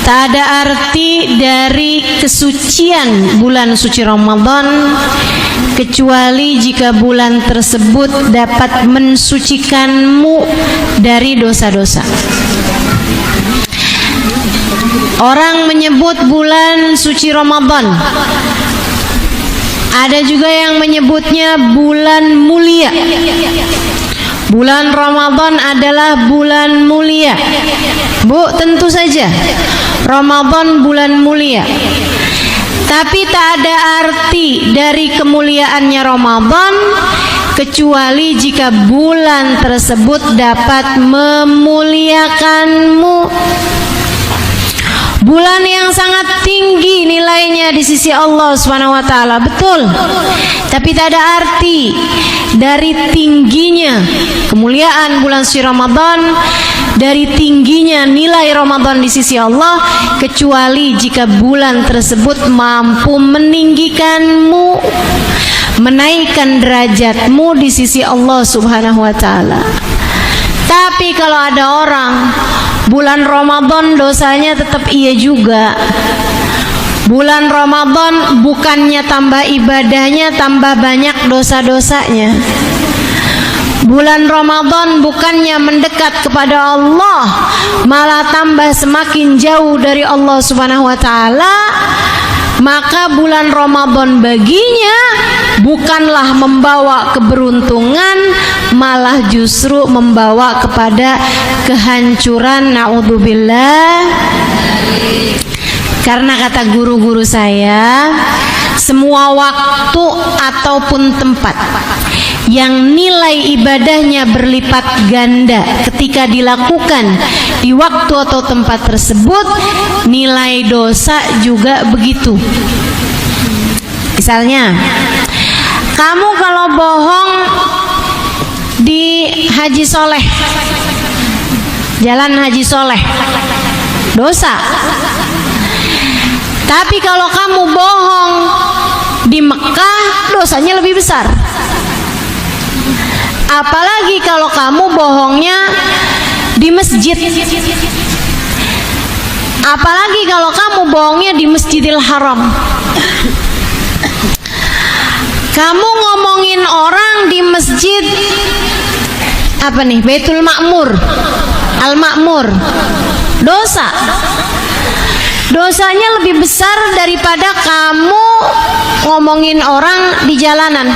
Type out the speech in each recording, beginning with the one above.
Tak ada arti dari kesucian bulan suci Ramadan kecuali jika bulan tersebut dapat mensucikanmu dari dosa-dosa. Orang menyebut bulan suci Ramadan, ada juga yang menyebutnya bulan mulia. Bulan Ramadan adalah bulan mulia. Bu, tentu saja Ramadan bulan mulia. Tapi tak ada arti dari kemuliaannya Ramadan kecuali jika bulan tersebut dapat memuliakanmu. Bulan yang sangat tinggi nilainya di sisi Allah Subhanahu wa taala, betul. Tapi tak ada arti dari tingginya kemuliaan bulan suci Ramadan, dari tingginya nilai Ramadan di sisi Allah kecuali jika bulan tersebut mampu meninggikanmu, menaikkan derajatmu di sisi Allah Subhanahu wa taala. Tapi kalau ada orang bulan Ramadan dosanya tetap iya juga. Bulan Ramadan bukannya tambah ibadahnya, tambah banyak dosa-dosanya. Bulan Ramadan bukannya mendekat kepada Allah, malah tambah semakin jauh dari Allah Subhanahu wa taala. Maka bulan Ramadan baginya bukanlah membawa keberuntungan, malah justru membawa kepada kehancuran. Naudzubillah. Karena kata guru-guru saya, semua waktu ataupun tempat yang nilai ibadahnya berlipat ganda ketika dilakukan di waktu atau tempat tersebut, nilai dosa juga begitu. Misalnya, kamu kalau bohong di Haji Soleh, Jalan Haji Soleh, dosa. Tapi kalau kamu bohong di Mekah, dosanya lebih besar. Apalagi kalau kamu bohongnya di masjid. Apalagi kalau kamu bohongnya di Masjidil Haram. Kamu ngomongin orang di masjid apa nih? Baitul Ma'mur, Al-Ma'mur. Dosa. Dosanya lebih besar daripada kamu ngomongin orang di jalanan.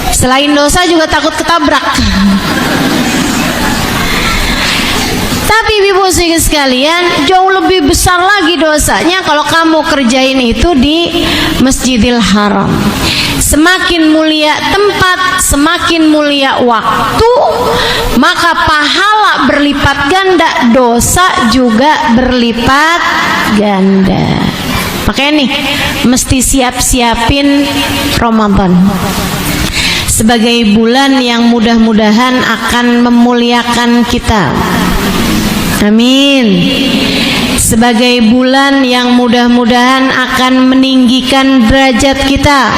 Selain dosa juga takut ketabrak. Tapi ibu sekalian, jauh lebih besar lagi dosanya kalau kamu kerjain itu di Masjidil Haram. Semakin mulia tempat, semakin mulia waktu, maka pahala berlipat ganda, dosa juga berlipat ganda. Makanya nih, mesti siap-siapin Ramadan sebagai bulan yang mudah-mudahan akan memuliakan kita. Amin. Sebagai bulan yang mudah-mudahan akan meninggikan derajat kita.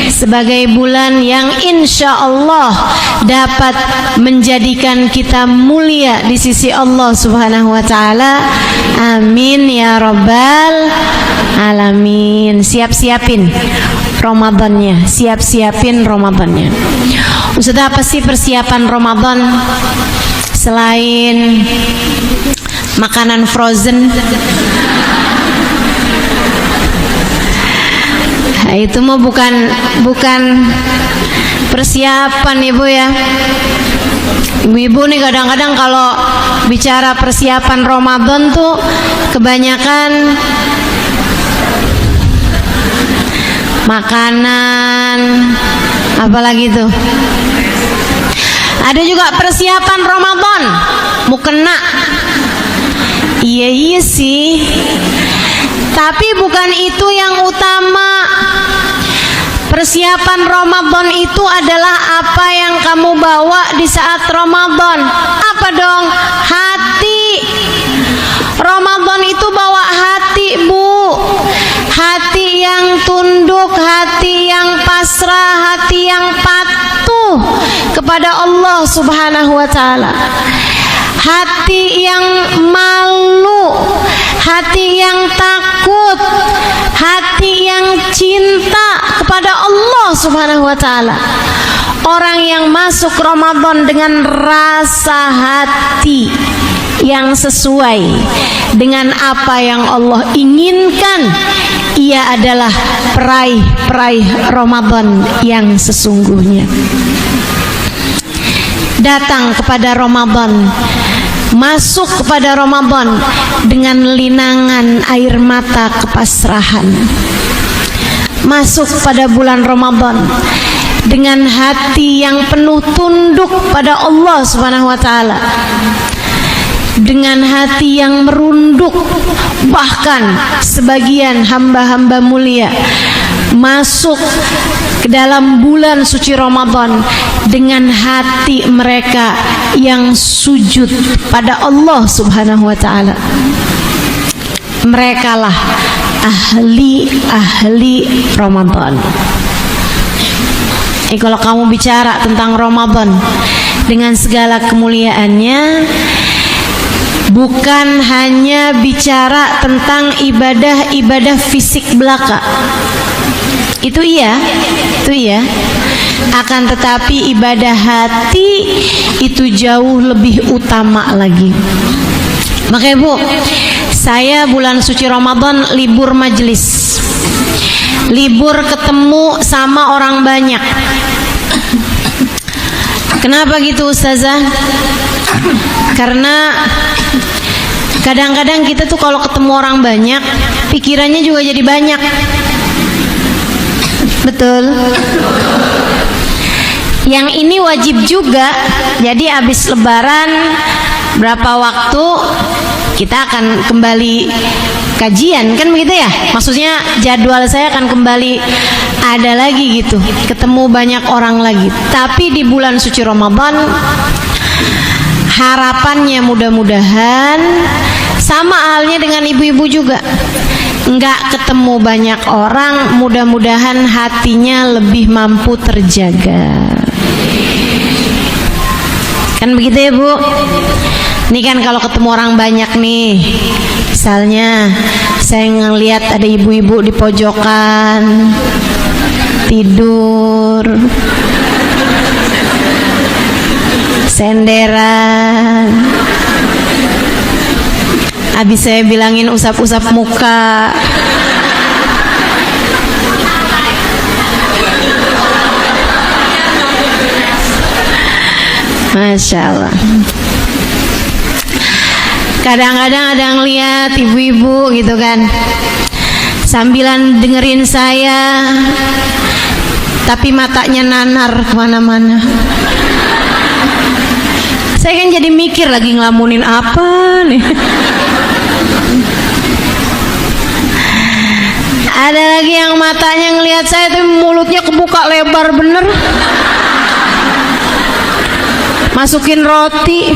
Sebagai bulan yang insya Allah dapat menjadikan kita mulia di sisi Allah Subhanahu wa taala. Amin ya rabbal alamin. Siap-siapin Ramadannya, siap-siapin Ramadannya. Ustaz, apa sih persiapan Ramadan selain makanan frozen? Nah, itu mah bukan persiapan ibu ya. Ibu-ibu nih kadang-kadang kalau bicara persiapan Ramadan tuh kebanyakan makanan, apalagi tuh. Ada juga persiapan Ramadan, mukena. Iya sih. Tapi bukan itu yang utama. Persiapan Ramadan itu adalah apa yang kamu bawa di saat Ramadan. Apa dong? Hati. Ramadan itu bawa hati, Bu. Hati yang tunduk, hati yang pasrah, hati yang patuh kepada Allah Subhanahu wa taala. Hati yang hati yang takut, hati yang cinta kepada Allah Subhanahu wa taala. Orang yang masuk Ramadan dengan rasa hati yang sesuai dengan apa yang Allah inginkan, ia adalah peraih Ramadan yang sesungguhnya. Datang kepada Ramadan, masuk kepada Ramadan dengan linangan air mata kepasrahan. Masuk pada bulan Ramadan dengan hati yang penuh tunduk pada Allah Subhanahu wa taala, dengan hati yang merunduk. Bahkan sebagian hamba-hamba mulia masuk ke dalam bulan suci Ramadan dengan hati mereka yang sujud pada Allah Subhanahu wa taala. Merekalah ahli Ramadan. Kalau kamu bicara tentang Ramadan dengan segala kemuliaannya, bukan hanya bicara tentang ibadah fisik belaka. Itu iya. Akan tetapi ibadah hati itu jauh lebih utama lagi. Makanya Bu, saya bulan suci Ramadan libur majelis, libur ketemu sama orang banyak. Kenapa gitu Ustazah? Karena kadang-kadang kita tuh kalau ketemu orang banyak, pikirannya juga jadi banyak. Betul. Yang ini wajib juga. Jadi habis lebaran berapa waktu kita akan kembali kajian, kan begitu ya? Maksudnya jadwal saya akan kembali ada lagi gitu, ketemu banyak orang lagi. Tapi di bulan suci Ramadan, harapannya mudah-mudahan sama halnya dengan ibu-ibu juga, nggak ketemu banyak orang, mudah-mudahan hatinya lebih mampu terjaga. Kan begitu ya Bu? Ini kan kalau ketemu orang banyak nih, misalnya saya ngelihat ada ibu-ibu di pojokan tidur, senderan. Habis saya bilangin usap-usap muka. Masya Allah. Kadang-kadang ada yang lihat ibu-ibu gitu kan, sambilan dengerin saya, tapi matanya nanar kemana-mana. Saya kan jadi mikir lagi ngelamunin apa nih. Ada lagi yang matanya ngelihat saya tuh mulutnya kebuka lebar bener, masukin roti.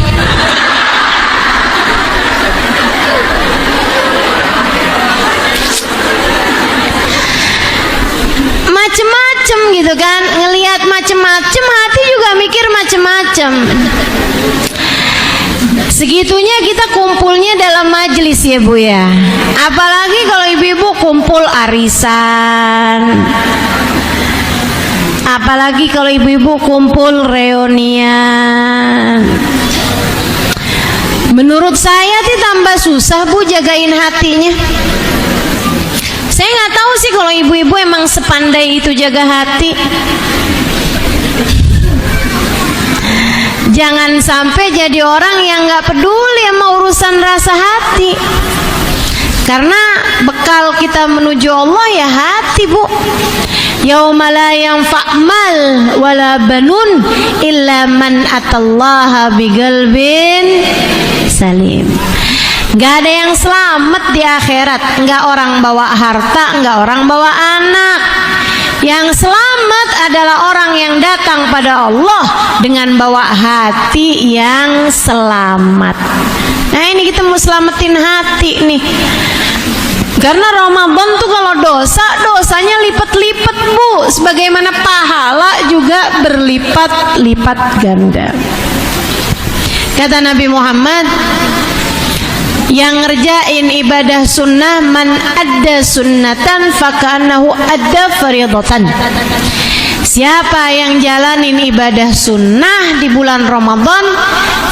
Macem-macem gitu kan, ngelihat macem-macem, hati juga mikir macem-macem. Segitunya kita kumpulnya dalam majelis ya Bu ya. Apalagi kalau ibu-ibu kumpul arisan, apalagi kalau ibu-ibu kumpul reunian. Menurut saya sih tambah susah Bu jagain hatinya. Saya nggak tahu sih kalau ibu-ibu emang sepandai itu jaga hati. Jangan sampai jadi orang yang nggak peduli sama urusan rasa hati. Karena bekal kita menuju Allah ya hati Bu. Yauma la yanfa'mal wala banun illa man atallaha biqalbin salim. Gak ada yang selamat di akhirat, nggak orang bawa harta, nggak orang bawa anak. Yang selamat adalah orang yang datang pada Allah dengan bawa hati yang selamat. Nah ini kita mau selamatin hati nih. Karena Ramadan tuh kalau dosanya lipat-lipat Bu, sebagaimana pahala juga berlipat-lipat ganda. Kata Nabi Muhammad, Yang ngerjain ibadah sunnah, man adda sunnatan faka'annahu adda faridatan. Siapa yang jalanin ibadah sunnah di bulan Ramadan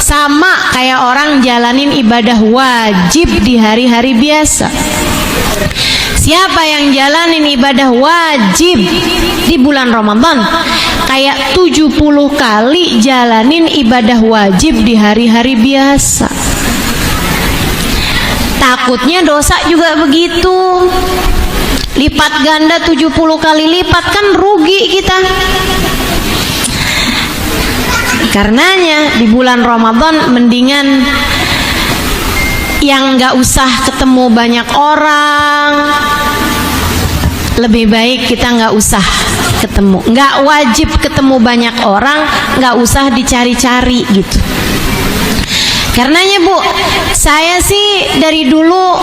sama kayak orang jalanin ibadah wajib di hari-hari biasa. Siapa yang jalanin ibadah wajib di bulan Ramadan kayak 70 kali jalanin ibadah wajib di hari-hari biasa. Takutnya dosa juga begitu. Lipat ganda 70 kali lipat, kan rugi kita. Karenanya di bulan Ramadan mendingan yang gak usah ketemu banyak orang. Lebih baik kita gak usah ketemu, gak wajib ketemu banyak orang, gak usah dicari-cari gitu. Karenanya Bu, saya sih dari dulu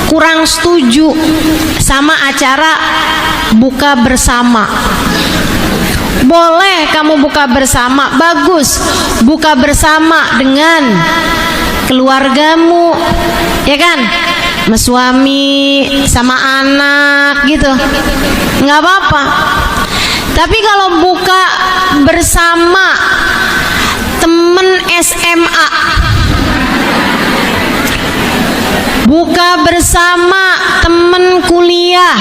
kurang setuju sama acara buka bersama. Boleh kamu buka bersama, bagus. Buka bersama dengan keluargamu, ya kan? Sama suami, sama anak gitu, nggak apa-apa. Tapi kalau buka bersama temen SMA, buka bersama temen kuliah,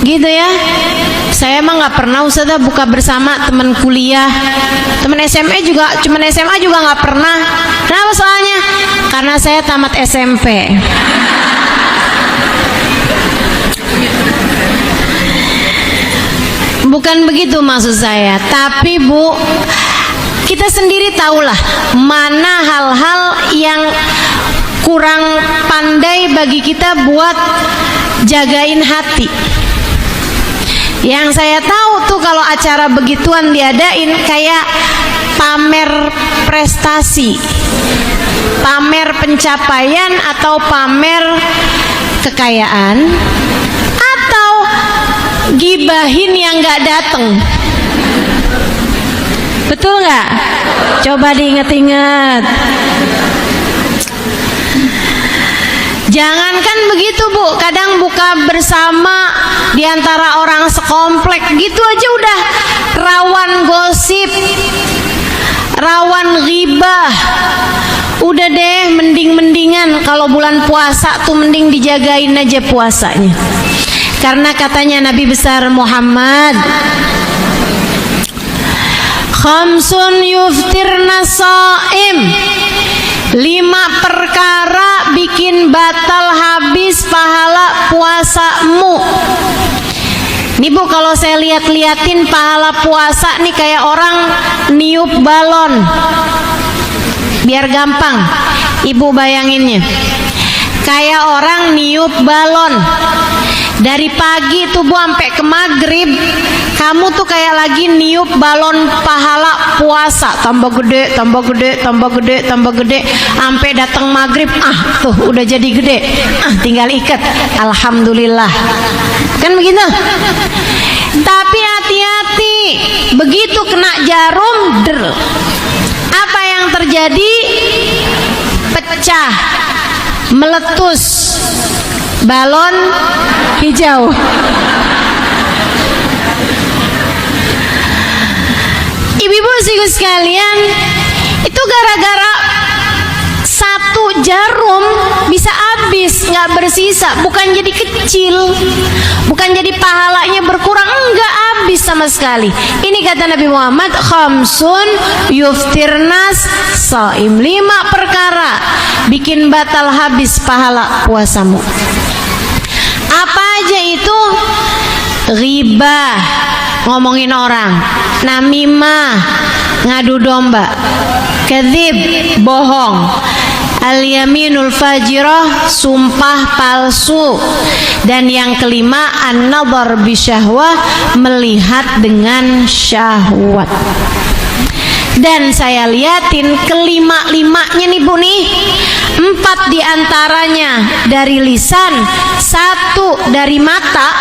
gitu ya. Saya emang nggak pernah Ustazah buka bersama temen kuliah, temen SMA juga, cuman SMA juga nggak pernah. Kenapa soalnya? Karena saya tamat SMP. Bukan begitu maksud saya, tapi Bu, kita sendiri tahulah mana hal-hal yang kurang pandai bagi kita buat jagain hati. Yang saya tahu tuh kalau acara begituan diadain kayak pamer prestasi, pamer pencapaian atau pamer kekayaan, atau gibahin yang gak dateng. Betul nggak? Coba diinget-inget. Jangankan begitu Bu, kadang buka bersama di antara orang sekomplek gitu aja udah rawan gosip, rawan ghibah. Udah deh, mending-mendingan kalau bulan puasa tuh mending dijagain aja puasanya. Karena katanya Nabi besar Muhammad, khamsun yuftirna shaim, 5 perkara bikin batal habis pahala puasamu. Nih Bu, kalau saya lihat-liatin pahala puasa nih kayak orang niup balon. Biar gampang Ibu bayanginnya, kayak orang niup balon. Dari pagi tuh Bu sampai ke maghrib, kamu tuh kayak lagi niup balon pahala puasa, tambah gede, tambah gede, tambah gede, tambah gede, sampai datang maghrib, tuh udah jadi gede, tinggal ikat, alhamdulillah. Kan begitu? Tapi hati-hati, begitu kena jarum, apa yang terjadi? Pecah, meletus, balon hijau. Ibu-ibu sekalian, itu gara-gara 1 jarum bisa habis, nggak bersisa. Bukan jadi kecil, bukan jadi pahalanya berkurang, enggak, habis sama sekali. Ini kata Nabi Muhammad, khamsun yuftirnas shaim, 5 perkara bikin batal habis pahala puasamu. Apa aja itu? Ghibah, ngomongin orang, namimah, ngadu domba, kadzib, bohong, al-yaminul fajirah, sumpah palsu, dan yang kelima an-nadhar bisyahwah, melihat dengan syahwat. Dan saya liatin kelima-limanya nih Bu nih, 4 diantaranya dari lisan, 1 dari mata,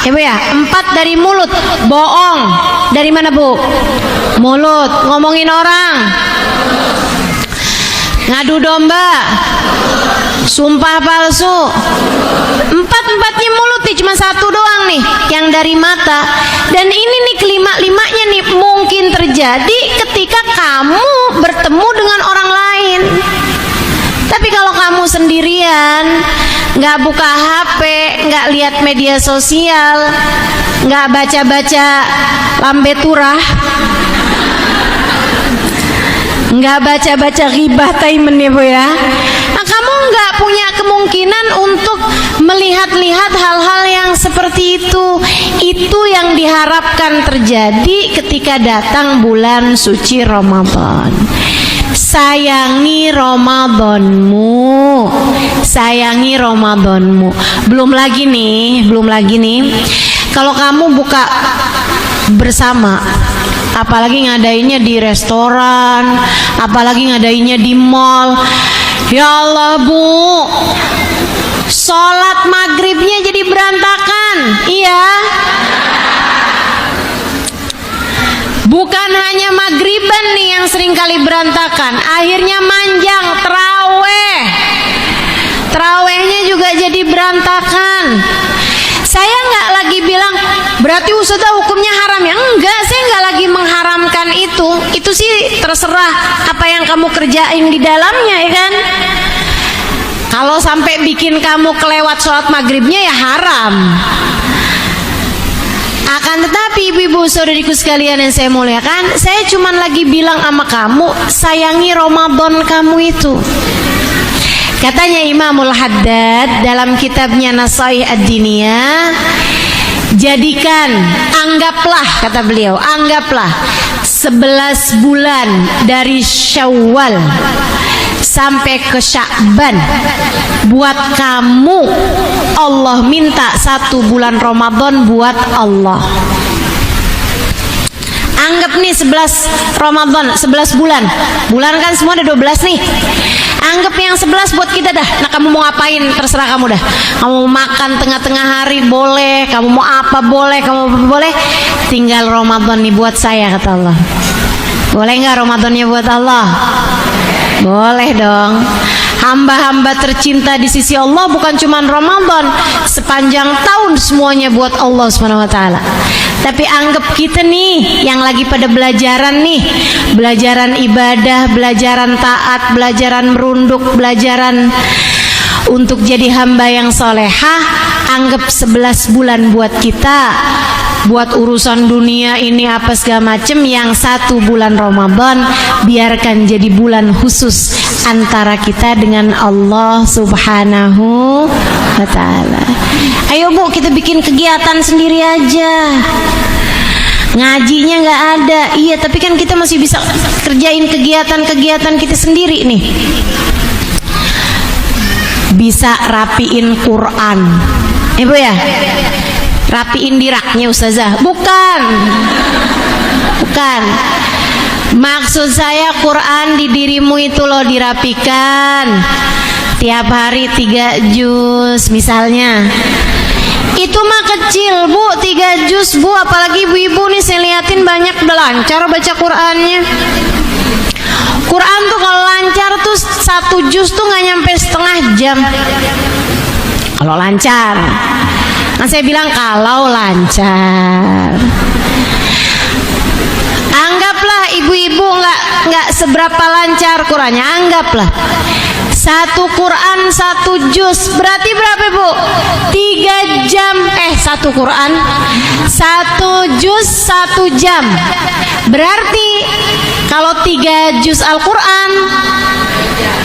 ya Bu ya, 4 dari mulut. Bohong dari mana Bu? Mulut, ngomongin orang. ngadu domba, sumpah palsu. Empat-empatnya mulut nih, cuma satu doang nih yang dari mata. Dan ini nih kelima-limanya nih mungkin terjadi ketika kamu bertemu dengan orang lain. Tapi kalau kamu sendirian, nggak buka HP, nggak lihat media sosial, nggak baca-baca lambe turah, nggak baca-baca ghibah taimen ya Bu ya, nah, kamu nggak punya kemungkinan untuk melihat-lihat hal-hal yang seperti itu. Itu yang diharapkan terjadi ketika datang bulan suci Ramadan. Sayangi Ramadanmu, sayangi Ramadanmu. Belum lagi nih, kalau kamu buka bersama, apalagi ngadainnya di restoran, apalagi ngadainnya di mall. Ya Allah Bu, sholat maghribnya jadi berantakan. Iya, bukan hanya maghriban nih yang sering kali berantakan, akhirnya manjang terawihnya juga jadi berantakan. Saya nggak lagi bilang berarti Ustazah hukumnya haram ya, enggak, saya nggak lagi mengharamkan itu sih terserah apa yang kamu kerjain di dalamnya ya kan. Kalau sampai bikin kamu kelewat sholat maghribnya ya haram. Akan tetapi ibu-ibu saudariku sekalian yang saya muliakan, saya cuman lagi bilang sama kamu, sayangi Ramadan kamu itu. Katanya Imamul Haddad dalam kitabnya Nasaih Ad-Diniyah, jadikan, anggaplah, kata beliau, anggaplah 11 bulan dari Syawal sampai ke Sya'ban buat kamu. Allah minta 1 bulan Ramadan buat Allah. Anggap nih 11 Ramadan, 11 bulan. Bulan kan semua ada 12 nih. Anggap yang 11 buat kita dah. Nah, kamu mau ngapain terserah kamu dah. Kamu mau makan tengah-tengah hari boleh, kamu mau apa boleh, kamu apa boleh. Tinggal Ramadan nih buat saya, kata Allah. Boleh nggak Ramadannya buat Allah? Boleh dong. Hamba-hamba tercinta di sisi Allah bukan cuma Ramadan, sepanjang tahun semuanya buat Allah Subhanahu wa taala. Tapi anggap kita nih yang lagi pada belajaran nih, belajaran ibadah, belajaran taat, belajaran merunduk, belajaran untuk jadi hamba yang solehah. Anggap 11 bulan buat kita, buat urusan dunia ini apa segala macem. Yang 1 bulan Ramadan biarkan jadi bulan khusus antara kita dengan Allah Subhanahu wa ta'ala. Ayo Bu, kita bikin kegiatan sendiri aja. Ngajinya nggak ada, iya, tapi kan kita masih bisa kerjain kegiatan-kegiatan kita sendiri nih. Bisa rapiin Quran, Ibu ya, rapiin di raknya Ustazah. Bukan. Maksud saya Quran di dirimu itu loh dirapikan. Tiap hari 3 juz misalnya. Itu mah kecil Bu, 3 juz Bu. Apalagi ibu-ibu nih saya liatin banyak udah lancar baca Qurannya. Quran tuh kalau lancar tuh 1 juz tuh gak nyampe setengah jam. Kalau lancar. Nah saya bilang kalau lancar. Anggaplah ibu-ibu nggak seberapa lancar Qurannya. Anggaplah 1 Quran 1 juz berarti berapa Bu? 3 jam. 1 Quran 1 juz 1 jam. Berarti kalau 3 juz Al-Quran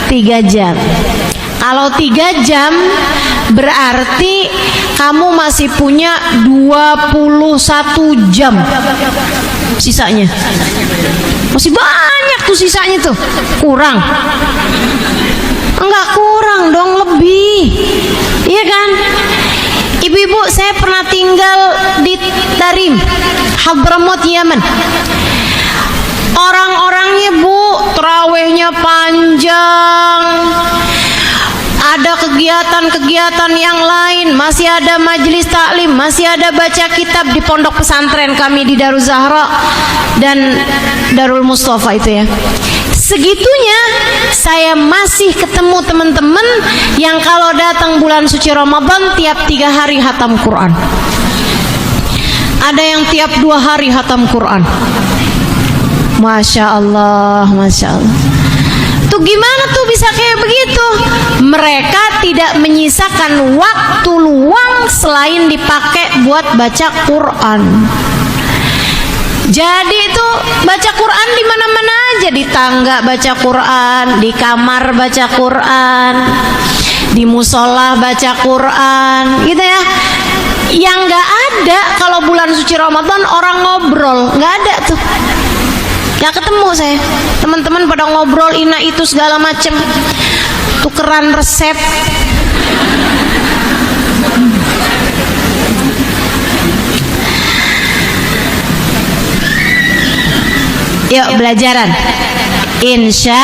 3 jam. Kalau 3 jam berarti kamu masih punya 21 jam sisanya. Masih banyak tuh sisanya tuh. Kurang? Enggak kurang dong, lebih. Iya kan? Ibu-ibu, saya pernah tinggal di Tarim, Hadramaut, Yaman. Orang-orangnya Bu, tarawihnya panjang. Ada kegiatan-kegiatan yang lain, masih ada majelis taklim, masih ada baca kitab di pondok pesantren kami di Darul Zahra dan Darul Mustafa itu ya. Segitunya saya saya masih ketemu teman-teman yang kalau datang bulan suci Ramadan tiap 3 hari hatam Quran. Ada yang tiap 2 hari hatam Quran. Masya Allah, Masya Allah. Tuh gimana tuh bisa kayak begitu? Mereka tidak menyisakan waktu luang selain dipakai buat baca Quran. Jadi itu baca Quran di mana-mana aja, di tangga baca Quran, di kamar baca Quran, di musola baca Quran, gitu ya. Yang nggak ada kalau bulan suci Ramadan orang ngobrol, nggak ada tuh. Nggak ketemu saya. Teman-teman pada ngobrol ina itu segala macem, tukeran resep. Yuk belajaran. Insya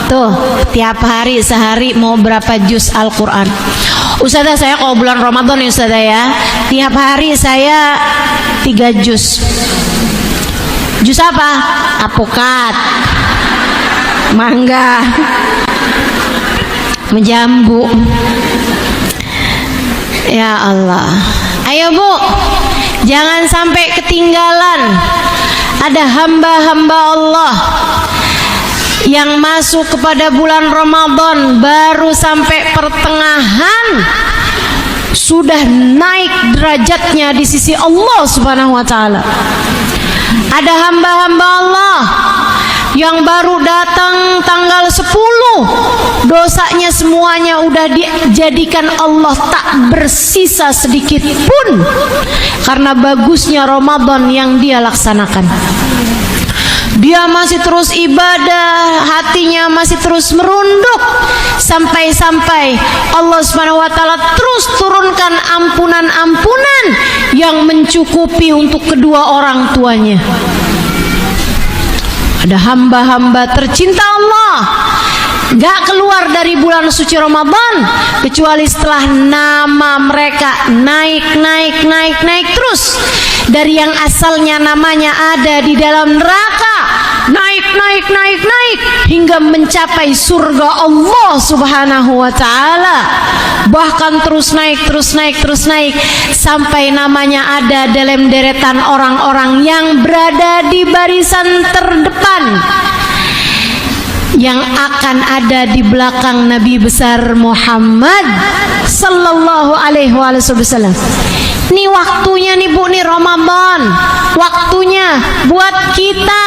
tuh tiap hari sehari mau berapa juz Al-Quran. Ustazah saya kalau bulan Ramadan ya Ustazah ya, tiap hari saya 3 juz. Juz apa? Apokat, mangga, menjambu. Ya Allah. Ayo Bu, jangan sampai ketinggalan. Ada hamba-hamba Allah yang masuk kepada bulan Ramadan baru sampai pertengahan sudah naik derajatnya di sisi Allah Subhanahu wa taala. Ada hamba-hamba Allah yang baru datang tanggal 10, dosanya semuanya udah dijadikan Allah tak bersisa sedikit pun karena bagusnya Ramadan yang dia laksanakan. Dia masih terus ibadah, hatinya masih terus merunduk, sampai-sampai Allah Subhanahu wa taala terus turunkan ampunan-ampunan yang mencukupi untuk kedua orang tuanya. Ada hamba-hamba tercinta Allah gak keluar dari bulan suci Ramadan kecuali setelah nama mereka naik terus dari yang asalnya namanya ada di dalam neraka, naik hingga mencapai surga Allah Subhanahu wa taala. Bahkan terus naik sampai namanya ada dalam deretan orang-orang yang berada di barisan terdepan, yang akan ada di belakang Nabi besar Muhammad sallallahu alaihi wasallam. Ini waktunya nih Bu, nih Ramadan, waktunya buat kita.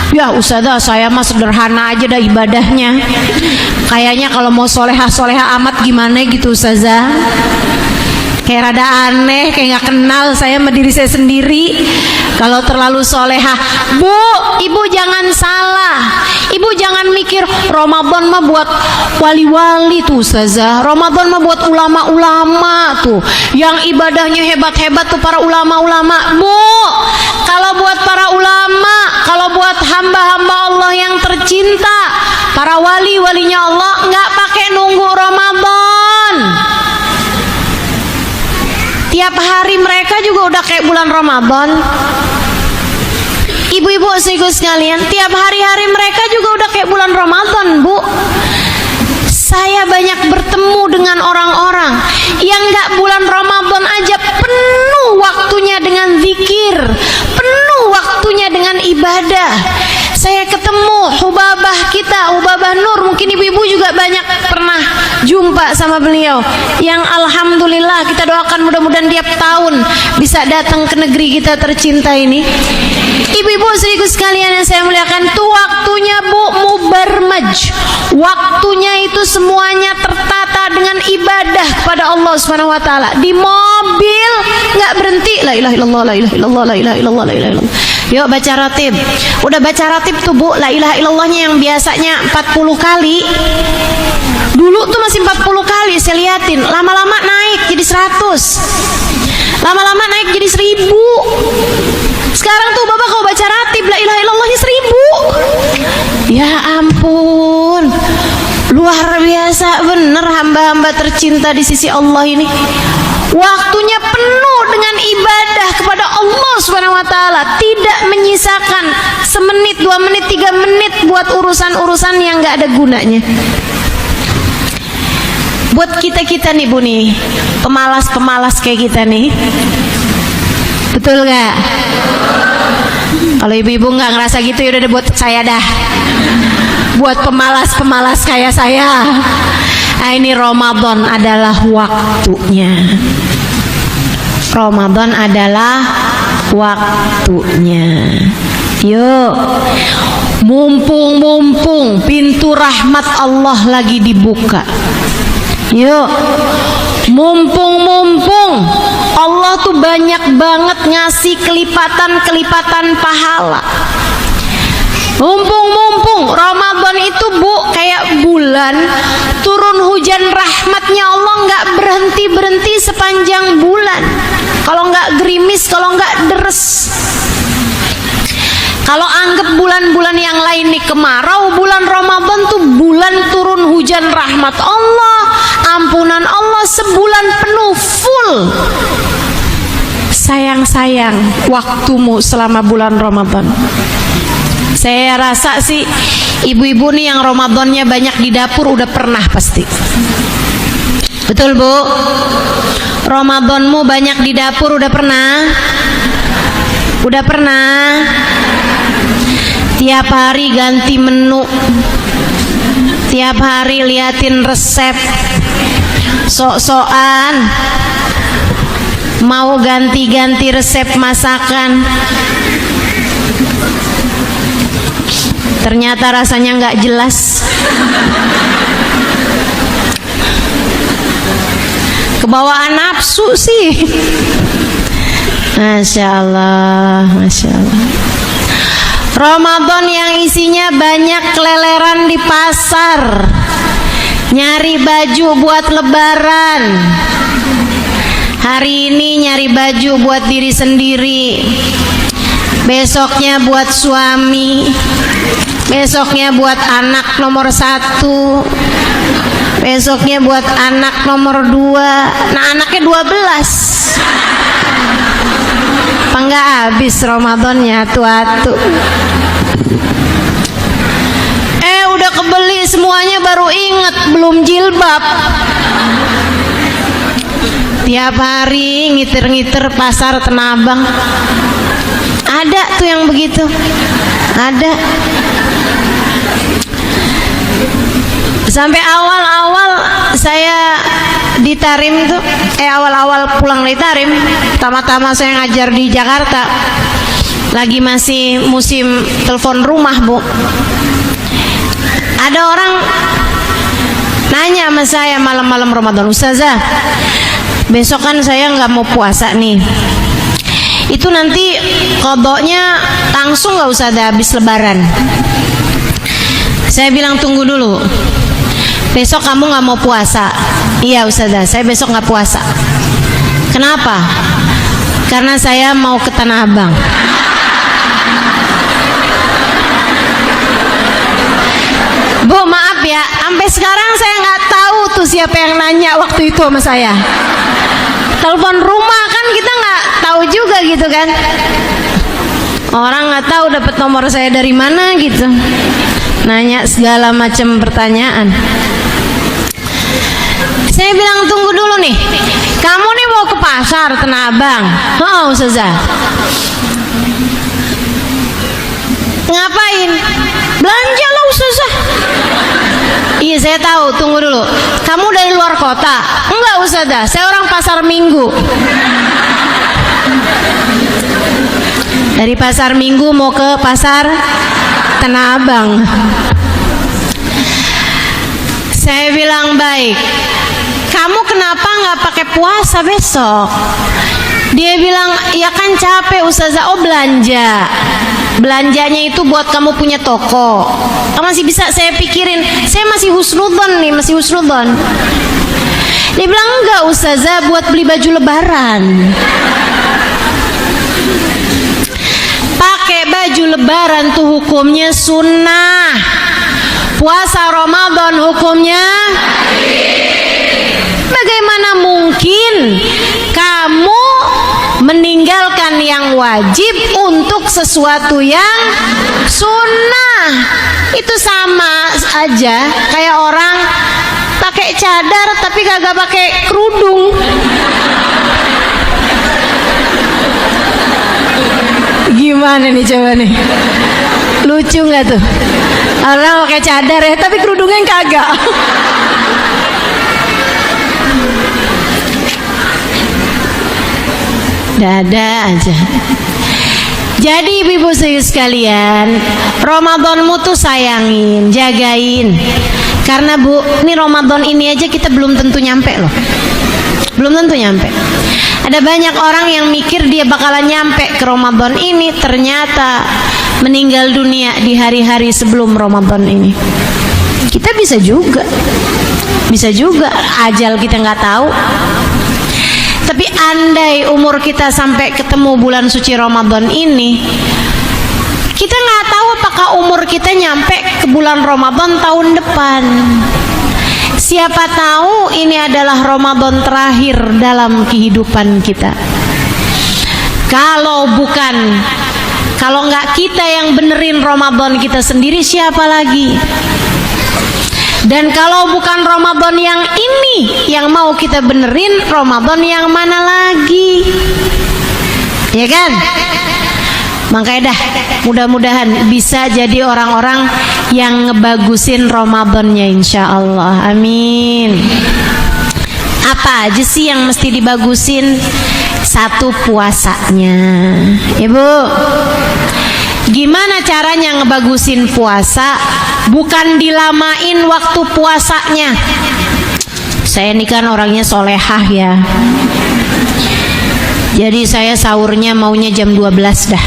Ya Ustazah saya mah sederhana aja dah ibadahnya. Kayaknya kalau mau soleha amat gimana gitu Ustazah. Kayak rada aneh, kayak gak kenal saya sama diri saya sendiri kalau terlalu soleha. Bu, ibu jangan salah. Ibu jangan mikir Ramadan mah buat wali-wali tuh Ustazah. Ramadan mah buat ulama-ulama tuh, yang ibadahnya hebat-hebat tuh para ulama-ulama. Bu, kalau buat para ulama, kalau buat hamba-hamba Allah yang tercinta, para wali-walinya Allah nggak pakai nunggu Ramadan. Tiap hari mereka juga udah kayak bulan Ramadan. Ibu-ibu sekaligus sekalian, tiap hari-hari mereka juga udah kayak bulan Ramadan, Bu. Saya banyak bertemu dengan orang-orang yang nggak bulan Ramadan aja penuh waktunya dengan zikir, penuh waktunya dengan ibadah. Saya ketemu Hubabah kita, Hubabah Nur, mungkin ibu-ibu juga banyak pernah jumpa sama beliau, yang alhamdulillah kita doakan mudah-mudahan tiap tahun bisa datang ke negeri kita tercinta ini. Ibu-ibu sekaligus sekalian yang saya muliakan, tuh waktunya Bu mubarmaj, waktunya itu semuanya tertata dengan ibadah kepada Allah Subhanahu wa taala. Di mobil nggak berhenti la ilaha illallah, la ilaha illallah, la ilaha illallah, la ilaha illallah. Yuk baca ratib. Udah baca ratib tuh Bu, la ilaha illallahnya yang biasanya 40 kali. Dulu tuh masih 40 kali saya liatin, lama-lama naik jadi 100. Lama-lama naik jadi 1000. Sekarang tuh Bapak kalau baca ratib la ilaha illallahnya 1000. Ya ampun, luar biasa bener hamba-hamba tercinta di sisi Allah ini. waktunya penuh dengan ibadah kepada Allah Subhanahu wa taala, tidak menyisakan semenit, 2 menit, 3 menit buat urusan-urusan yang enggak ada gunanya. Buat kita-kita nih Bu nih, pemalas-pemalas kayak kita nih, betul gak? Kalau ibu-ibu gak ngerasa gitu, ya udah buat saya dah, buat pemalas-pemalas kayak saya. Nah, ini Ramadan adalah waktunya. Ramadan adalah waktunya. Yuk, mumpung pintu rahmat Allah lagi dibuka. Yuk, mumpung Allah tuh banyak banget ngasih kelipatan pahala. Mumpung Ramadan itu Bu kayak bulan, turun hujan rahmatnya Allah nggak berhenti sepanjang bulan. Kalau nggak gerimis, kalau nggak deres. Kalau anggap bulan-bulan yang lain nih kemarau, bulan Ramadan tuh bulan turun hujan rahmat Allah, ampunan Allah sebulan penuh full. Sayang waktumu selama bulan Ramadan. Saya rasa sih ibu-ibu nih yang Ramadannya banyak di dapur udah pernah pasti. Betul Bu? Ramadanmu banyak di dapur udah pernah? Udah pernah? Tiap hari ganti menu, tiap hari liatin resep, sok-sokan mau ganti-ganti resep masakan, ternyata rasanya nggak jelas. Kebawaan nafsu sih. Masya Allah, Masya Allah. Ramadan yang isinya banyak keleleran di pasar, nyari baju buat lebaran. Hari ini nyari baju buat diri sendiri, besoknya buat suami, besoknya buat anak nomor 1, besoknya buat anak nomor 2. Nah, anaknya 12. Enggak habis Ramadannya atu-atu. Udah kebeli semuanya baru inget belum jilbab. Tiap hari ngiter-ngiter pasar Tanah Abang. Ada tuh yang begitu. Ada. Sampai awal-awal saya di Tarim tuh, awal-awal pulang dari Tarim, pertama-tama saya ngajar di Jakarta, lagi masih musim telepon rumah Bu. Ada orang nanya sama saya malam-malam Ramadan, Ustazah, besok kan saya nggak mau puasa nih, itu nanti qadanya langsung nggak Ustazah habis lebaran? Saya bilang tunggu dulu, besok kamu nggak mau puasa? Iya Ustazah, saya besok nggak puasa. Kenapa? Karena saya mau ke Tanah Abang. Bu maaf ya, sampai sekarang saya nggak tahu tuh siapa yang nanya waktu itu sama saya. Telepon rumah kan kita nggak tahu juga gitu kan. Orang nggak tahu dapat nomor saya dari mana gitu. Nanya segala macam pertanyaan. Saya bilang tunggu dulu nih, kamu nih mau ke pasar Tanah Abang? Oh Ustazah. Ngapain? Belanja lah Ustazah. Iya saya tahu, tunggu dulu, kamu dari luar kota? Enggak Ustazah, saya orang pasar Minggu. Dari pasar Minggu mau ke pasar Tanah Abang. Saya bilang baik, kamu kenapa nggak pakai puasa besok? Dia bilang ya kan capek Ustazah. Oh belanja, belanjanya itu buat kamu punya toko. Masih bisa saya pikirin, saya masih husnudzon nih, masih husnudzon. Dia bilang enggak Ustazah, buat beli baju lebaran. Pakai baju lebaran tuh hukumnya sunnah. Puasa Ramadan hukumnya bagaimana mungkin meninggalkan yang wajib untuk sesuatu yang sunnah. Itu sama aja kayak orang pakai cadar tapi kagak pakai kerudung. Gimana nih coba nih? Lucu nggak tuh? Orang pakai cadar ya tapi kerudungnya kagak. Dada aja. Jadi ibu-ibu sekalian, Ramadanmu tuh sayangin, jagain. Karena Bu, ini Ramadan ini aja kita belum tentu nyampe loh. Belum tentu nyampe. Ada banyak orang yang mikir dia bakalan nyampe ke Ramadan ini, ternyata meninggal dunia di hari-hari sebelum Ramadan ini. Kita bisa juga ajal kita nggak tahu. Tapi andai umur kita sampai ketemu bulan suci Ramadan ini, kita nggak tahu apakah umur kita nyampe ke bulan Ramadan tahun depan. Siapa tahu ini adalah Ramadan terakhir dalam kehidupan kita. Kalau nggak kita yang benerin Ramadan kita sendiri, siapa lagi? Dan kalau bukan Ramadan yang ini yang mau kita benerin, Ramadan yang mana lagi? Ya kan? Makanya dah, mudah-mudahan bisa jadi orang-orang yang ngebagusin Ramadannya, insya Allah. Amin. Apa aja sih yang mesti dibagusin? Satu, puasanya. Ibu, gimana caranya ngebagusin puasa? Bukan dilamain waktu puasanya. Saya ini kan orangnya solehah ya. Jadi saya sahurnya maunya jam 12 dah.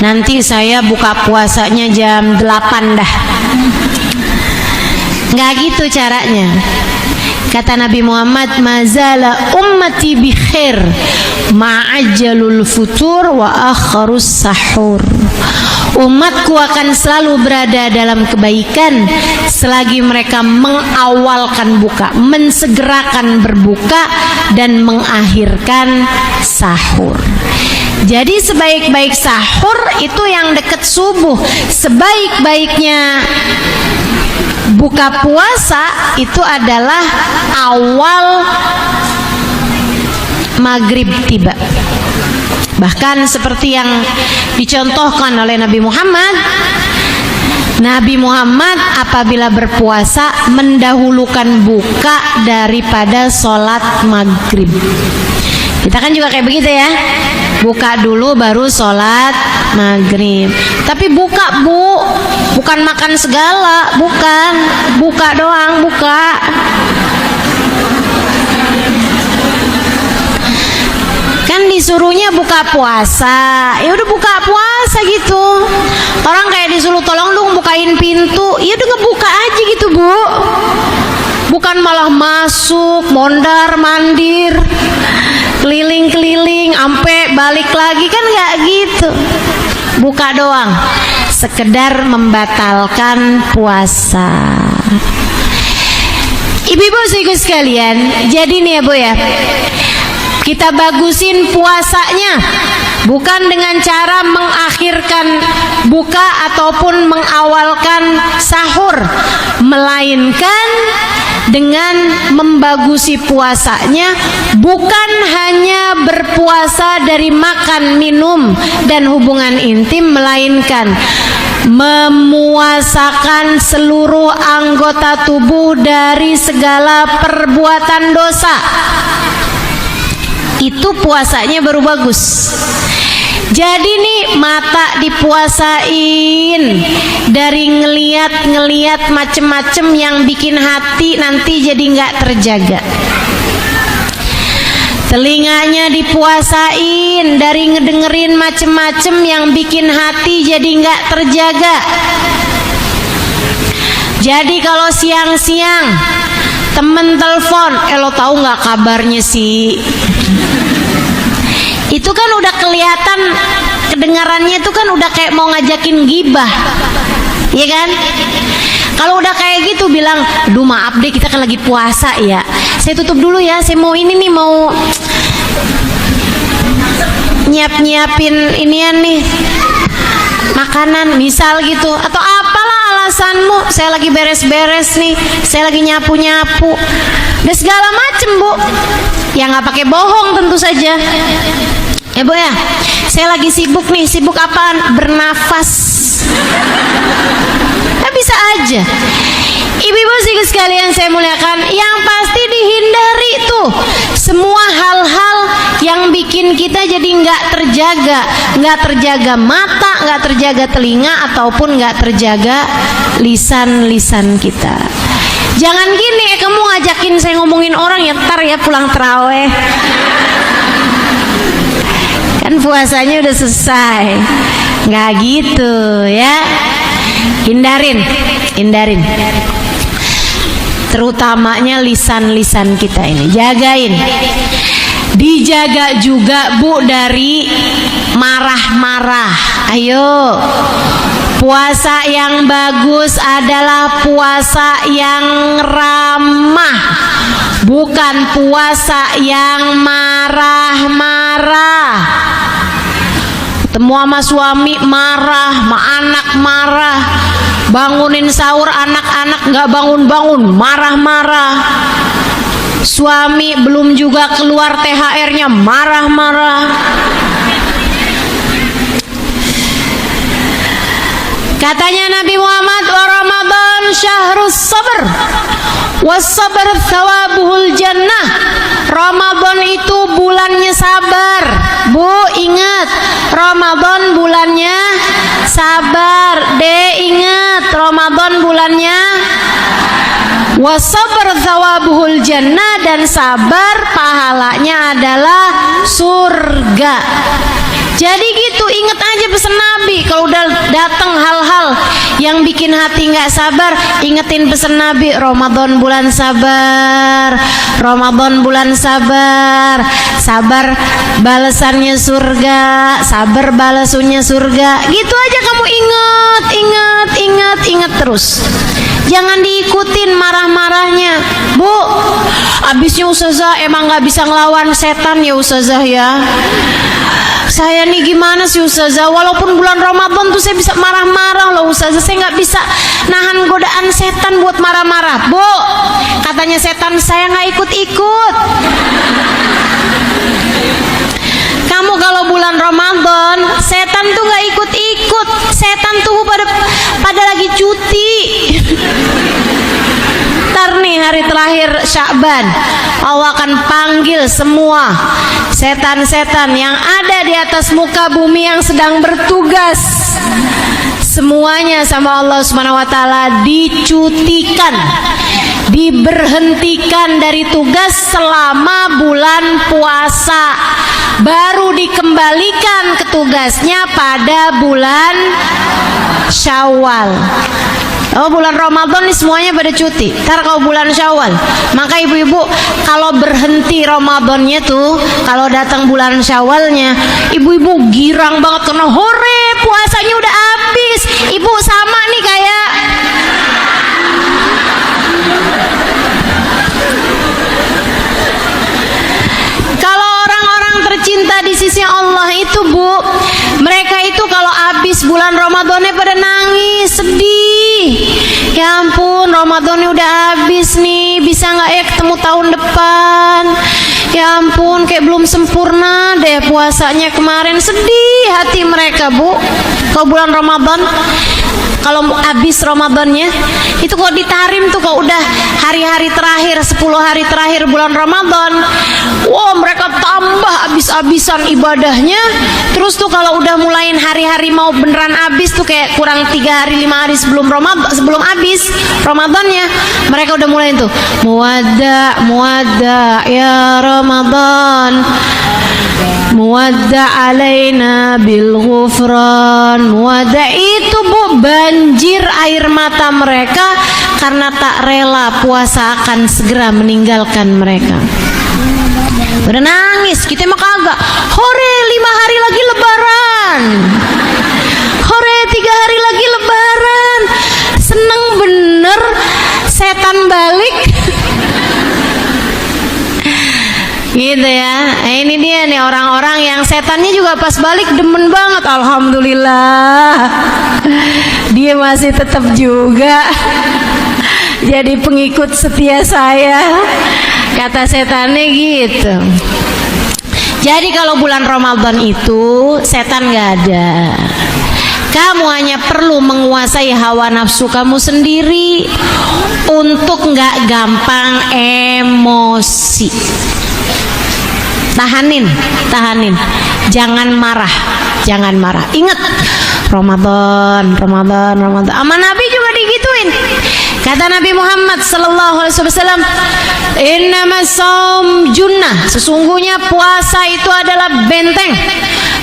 Nanti saya buka puasanya jam 8 dah. Nggak gitu caranya. Kata Nabi Muhammad, mazala ummati bi khair ma'ajjalul futur wa akharus sahur. Umatku akan selalu berada dalam kebaikan selagi mereka mengawalkan buka, mensegerakan berbuka, dan mengakhirkan sahur. Jadi sebaik-baik sahur itu yang dekat subuh. Sebaik-baiknya buka puasa itu adalah awal maghrib tiba. Bahkan seperti yang dicontohkan oleh Nabi Muhammad apabila berpuasa mendahulukan buka daripada sholat maghrib. Kita kan juga kayak begitu ya, buka dulu baru sholat maghrib. Tapi buka Bu, bukan makan segala, bukan, buka doang, buka. Kan disuruhnya buka puasa, ya udah buka puasa gitu. Orang kayak disuruh tolong dong bukain pintu, ya udah ngebuka aja gitu Bu. Bukan malah masuk, mondar mandir, keliling-keliling, ampe balik lagi, kan nggak gitu. Buka doang, sekedar membatalkan puasa. Ibu-ibu sekalian, jadi nih ya Bu ya, kita bagusin puasanya bukan dengan cara mengakhirkan buka ataupun mengawalkan sahur, melainkan dengan membagusi puasanya bukan hanya berpuasa dari makan, minum, dan hubungan intim, melainkan memuasakan seluruh anggota tubuh dari segala perbuatan dosa. Itu puasanya baru bagus. Jadi nih mata dipuasain dari ngeliat macem-macem yang bikin hati nanti jadi nggak terjaga. Telinganya dipuasain dari ngedengerin macem-macem yang bikin hati jadi nggak terjaga. Jadi kalau siang-siang temen telepon, lo tahu nggak kabarnya sih? Itu kan udah kelihatan, kedengarannya itu kan udah kayak mau ngajakin gibah, ya kan? Kalau udah kayak gitu bilang, aduh maaf deh kita kan lagi puasa ya, saya tutup dulu ya, saya mau ini nih, mau nyiapin inian nih makanan misal gitu, atau apalah alasanmu, saya lagi beres-beres nih, saya lagi nyapu-nyapu dan segala macem Bu, ya nggak pakai bohong tentu saja ya Bu ya, saya lagi sibuk nih, sibuk apaan? Bernafas. Nah, bisa aja. Ibu-ibu sekalian saya muliakan, yang pasti dihindari tuh semua hal-hal yang bikin kita jadi nggak terjaga mata, nggak terjaga telinga, ataupun nggak terjaga lisan kita. Jangan gini, kamu ngajakin saya ngomongin orang ya, ntar ya pulang terawih. Kan puasanya udah selesai, nggak gitu ya. Hindarin. Terutamanya lisan kita ini, jagain. Dijaga juga Bu dari marah-marah. Ayo, puasa yang bagus adalah puasa yang ramah, bukan puasa yang marah-marah. Ketemu sama suami marah, sama anak marah, bangunin sahur anak-anak nggak bangun-bangun, marah-marah. Suami belum juga keluar THR-nya, marah-marah. Katanya Nabi Muhammad, wa Ramadan syahrus sabr was sabr thawabuhul jannah. Ramadan itu bulannya sabar. Bu, ingat, Ramadan bulannya sabar. Ingat, Ramadan bulannya wasabr thawabuhul jannah, dan sabar pahalanya adalah surga. Jadi gitu, inget aja pesan Nabi. Kalau udah datang hal-hal yang bikin hati nggak sabar, ingetin pesan Nabi, Ramadan bulan sabar, Ramadan bulan sabar, sabar balasannya surga, sabar balasannya surga. Gitu aja kamu ingat terus. Jangan diikutin marah-marahnya. Bu, abisnya Ustazah emang gak bisa ngelawan setan ya Ustazah ya. Saya nih gimana sih Ustazah, walaupun bulan Ramadan tuh saya bisa marah-marah loh Ustazah, saya gak bisa nahan godaan setan buat marah-marah. Bu, katanya setan saya gak ikut-ikut. Kamu kalau bulan Ramadan, setan tuh gak ikut-ikut. Setan tuh pada lagi cuti. Ntar nih hari terakhir Sya'ban, Allah akan panggil semua setan-setan yang ada di atas muka bumi yang sedang bertugas. Semuanya sama Allah Subhanahu wa taala dicutikan, diberhentikan dari tugas selama bulan puasa, baru dikembalikan ke tugasnya pada bulan Syawal. Oh, bulan Ramadan nih semuanya pada cuti. Ntar kalau bulan Syawal, maka ibu-ibu kalau berhenti Ramadannya tuh, kalau datang bulan Syawalnya, ibu-ibu girang banget karena hore puasanya udah habis. Ibu sama nih kayak kalau orang-orang tercinta di sisi Allah itu Bu, mereka itu kalau habis bulan Ramadannya pada nangis, sedih. Ya ampun, Ramadannya udah habis nih, bisa nggak ya ketemu tahun depan? Ya ampun, kayak belum sempurna deh puasanya kemarin. Sedih hati mereka Bu. Kalau bulan Ramadan, kalau habis Ramadannya itu kalau ditarim tuh, kalau udah hari-hari terakhir, 10 hari terakhir bulan Ramadan, wow, mereka tambah habis-habisan ibadahnya. Terus tuh kalau udah mulain hari-hari mau beneran habis tuh, kayak kurang 3 hari 5 hari sebelum Ramadan, sebelum habis Ramadannya, mereka udah mulai tuh muwadda ya Ramadan, muwadda alaina bil ghufran. Muwadda itu Bu, banjir air mata mereka karena tak rela puasa akan segera meninggalkan mereka. Udah nangis, kita mah kagak. Hore 5 hari lagi lebaran, hore 3 hari lagi lebaran. Seneng bener, setan balik. Gitu ya. Ini dia nih orang-orang yang setannya juga pas balik demen banget. Alhamdulillah, dia masih tetap juga jadi pengikut setia saya, kata setannya gitu. Jadi kalau bulan Ramadan itu setan gak ada. Kamu hanya perlu menguasai hawa nafsu kamu sendiri untuk gak gampang emosi. Tahanin. Jangan marah. Ingat, Ramadan. Sama Nabi juga digituin. Kata Nabi Muhammad sallallahu alaihi wasallam, "Innamas shaum junnah." Sesungguhnya puasa itu adalah benteng.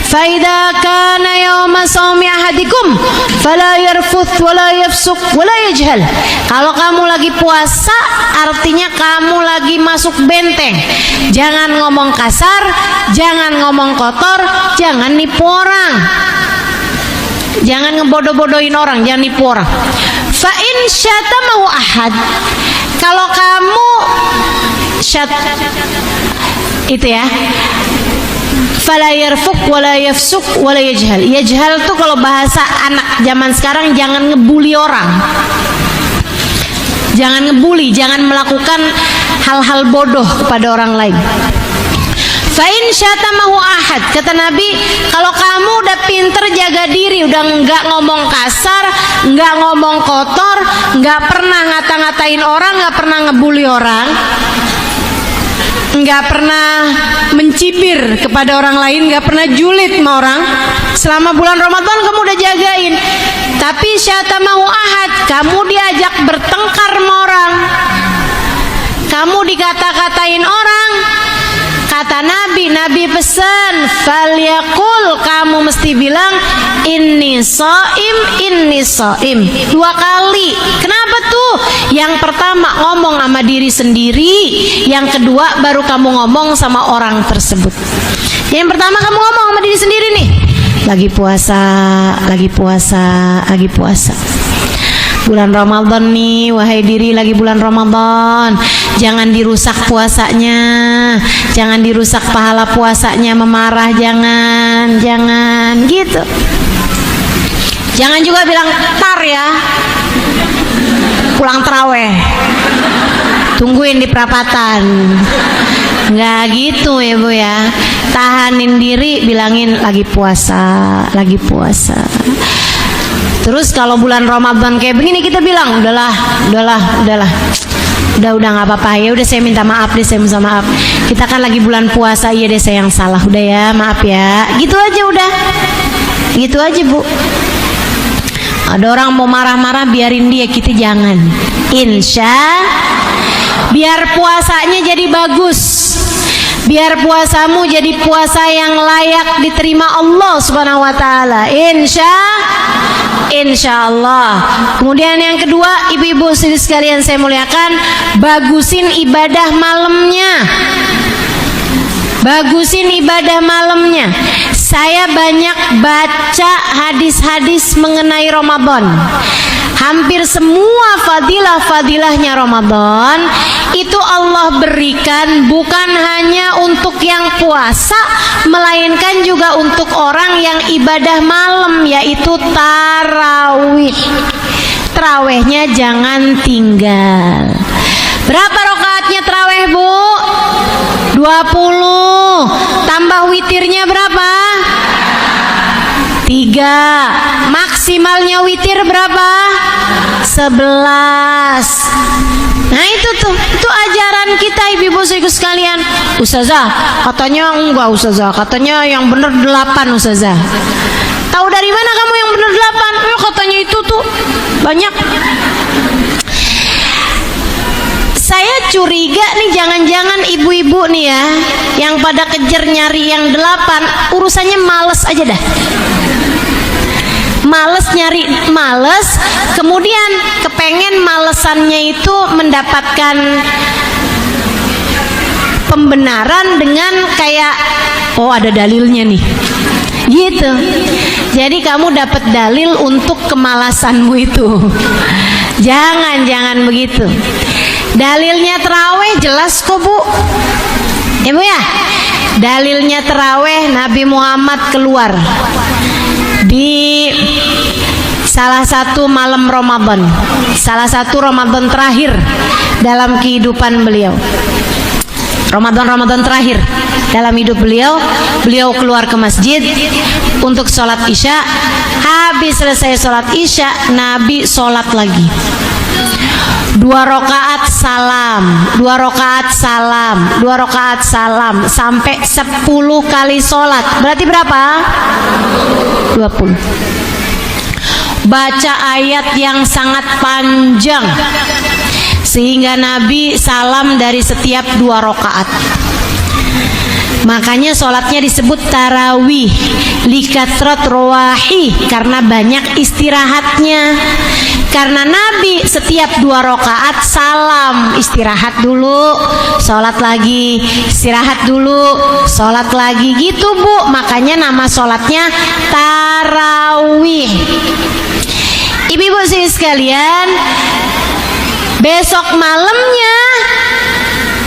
Faida kana yauma shaumi ahadikum fala yarfuth wala yafsuq wala yajhal. Kalau kamu lagi puasa, artinya kamu lagi masuk benteng. Jangan ngomong kasar, jangan ngomong kotor, jangan nipu orang. Jangan ngebodoh-bodohin orang, jangan nipu orang. Fa in syatamahu ahad. Kalau kamu itu ya, fala yarfuq wala yafsuq wala yajhal. Yajhal tuh kalau bahasa anak zaman sekarang, jangan ngebully orang. Jangan ngebully, jangan melakukan hal-hal bodoh kepada orang lain. Fa in syatamahu ahad, kata Nabi, kalau kamu udah pinter jaga diri, udah nggak ngomong kasar, nggak ngomong kotor, nggak pernah ngata-ngatain orang, nggak pernah ngebully orang, nggak pernah mencibir kepada orang lain, nggak pernah julid sama orang, selama bulan Ramadan kamu udah jagain. Tapi syatamahu ahad, kamu diajak bertengkar sama orang, kamu dikata-katain orang. Kata Nabi pesan, falyaqul, kamu mesti bilang inni shaim 2 kali. Kenapa tuh? Yang pertama ngomong sama diri sendiri, yang kedua baru kamu ngomong sama orang tersebut. Yang pertama kamu ngomong sama diri sendiri nih, lagi puasa. Bulan Ramadan nih, wahai diri, lagi bulan Ramadan, jangan dirusak puasanya, jangan dirusak pahala puasanya, memarah, jangan gitu. Jangan juga bilang tar ya, pulang taraweh, tungguin di perapatan. Nggak gitu ya Bu ya. Tahanin diri, bilangin lagi puasa. Terus kalau bulan Ramadan kayak begini kita bilang udahlah nggak apa-apa ya, udah saya minta maaf deh, saya minta maaf, kita kan lagi bulan puasa, iya deh saya yang salah, udah ya, maaf ya, gitu aja, udah gitu aja Bu. Ada orang mau marah-marah, biarin dia, kita jangan. Biar puasanya jadi bagus, biar puasamu jadi puasa yang layak diterima Allah Subhanahu wa taala. Insya Allah. Kemudian yang kedua, ibu-ibu sekalian saya muliakan, bagusin ibadah malamnya. Saya banyak baca hadis-hadis mengenai Ramadan. Hampir semua fadilah-fadilahnya Ramadan itu Allah berikan bukan hanya untuk yang puasa, melainkan juga untuk orang yang ibadah malam, yaitu tarawih. Tarawihnya jangan tinggal. Berapa rakaatnya tarawih Bu? 20. Tambah witirnya berapa? 3. Maksimalnya witir berapa? 11. Nah itu ajaran kita ibu-ibu sekalian. Ustazah katanya enggak, Ustazah katanya yang bener 8, Ustazah. Tahu dari mana kamu yang bener 8? Katanya itu tuh banyak. Saya curiga nih, jangan-jangan ibu-ibu nih ya, yang pada kejar nyari yang 8, urusannya males aja dah. Males, kemudian kepengen malesannya itu mendapatkan pembenaran dengan kayak, oh ada dalilnya nih, gitu. Jadi kamu dapat dalil untuk kemalasanmu itu. Jangan begitu. Dalilnya tarawih jelas kok Bu. Bu ya. Dalilnya taraweh, Nabi Muhammad keluar di salah satu malam Ramadan, salah satu Ramadan terakhir dalam kehidupan beliau. Ramadan terakhir dalam hidup beliau, beliau keluar ke masjid untuk sholat isya. Habis selesai sholat isya, Nabi sholat lagi. 2 rakaat salam, 2 rakaat salam, 2 rakaat salam, sampai 10 kali sholat. Berarti berapa? 20. Baca ayat yang sangat panjang, sehingga Nabi salam dari setiap 2 rakaat. Makanya sholatnya disebut tarawih, likatrat rawahi, karena banyak istirahatnya. Karena Nabi setiap 2 rakaat salam, istirahat dulu, sholat lagi, istirahat dulu, sholat lagi, gitu Bu. Makanya nama sholatnya tarawih. Ibu-ibu sekalian, besok malamnya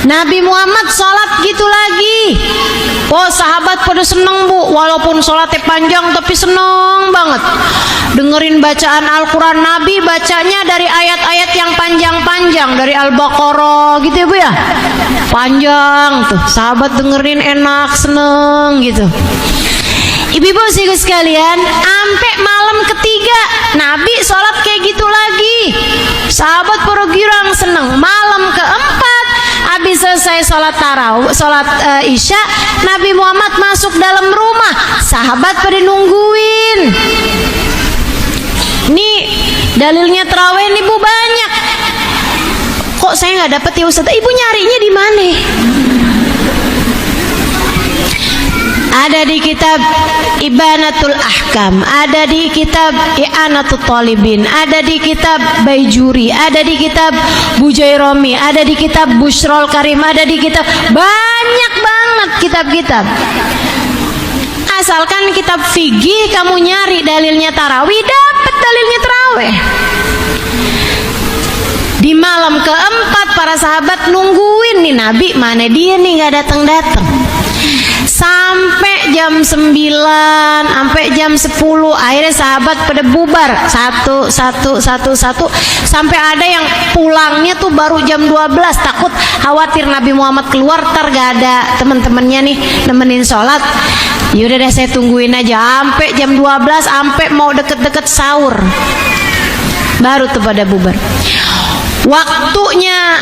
Nabi Muhammad sholat gitu lagi. Oh, sahabat pada seneng Bu, walaupun sholatnya panjang tapi seneng banget dengerin bacaan Al-Quran. Nabi bacanya dari ayat-ayat yang panjang-panjang, dari Al-Baqarah gitu ya Bu ya, panjang tuh, sahabat dengerin enak, seneng gitu. Ibu-ibu sekalian, sampai malam ketiga Nabi sholat kayak gitu lagi, sahabat pada girang seneng. Malam keempat habis selesai sholat tarawih, sholat isya, Nabi Muhammad masuk dalam rumah, sahabat pada nungguin. Nih dalilnya tarawih nih Bu, banyak. Kok saya nggak dapet ya Ustaz? Ibu nyarinya di mana? Ada di kitab Ibanatul Ahkam, ada di kitab I'anatul Talibin, ada di kitab Baijuri, ada di kitab Bujairomi, ada di kitab Bushrol Karim, ada di kitab, banyak banget kitab-kitab. Asalkan kitab fikih kamu nyari dalilnya tarawih, dapat dalilnya tarawih. Di malam keempat para sahabat nungguin nih Nabi, mana dia nih nggak datang-datang. Sampai jam 9, sampai jam 10, akhirnya sahabat pada bubar satu, sampai ada yang pulangnya tuh baru jam 12, takut khawatir Nabi Muhammad keluar ntar gak ada teman-temannya nih nemenin sholat. Yaudah deh saya tungguin aja sampai jam 12, sampai mau deket-deket sahur baru tuh pada bubar. Waktunya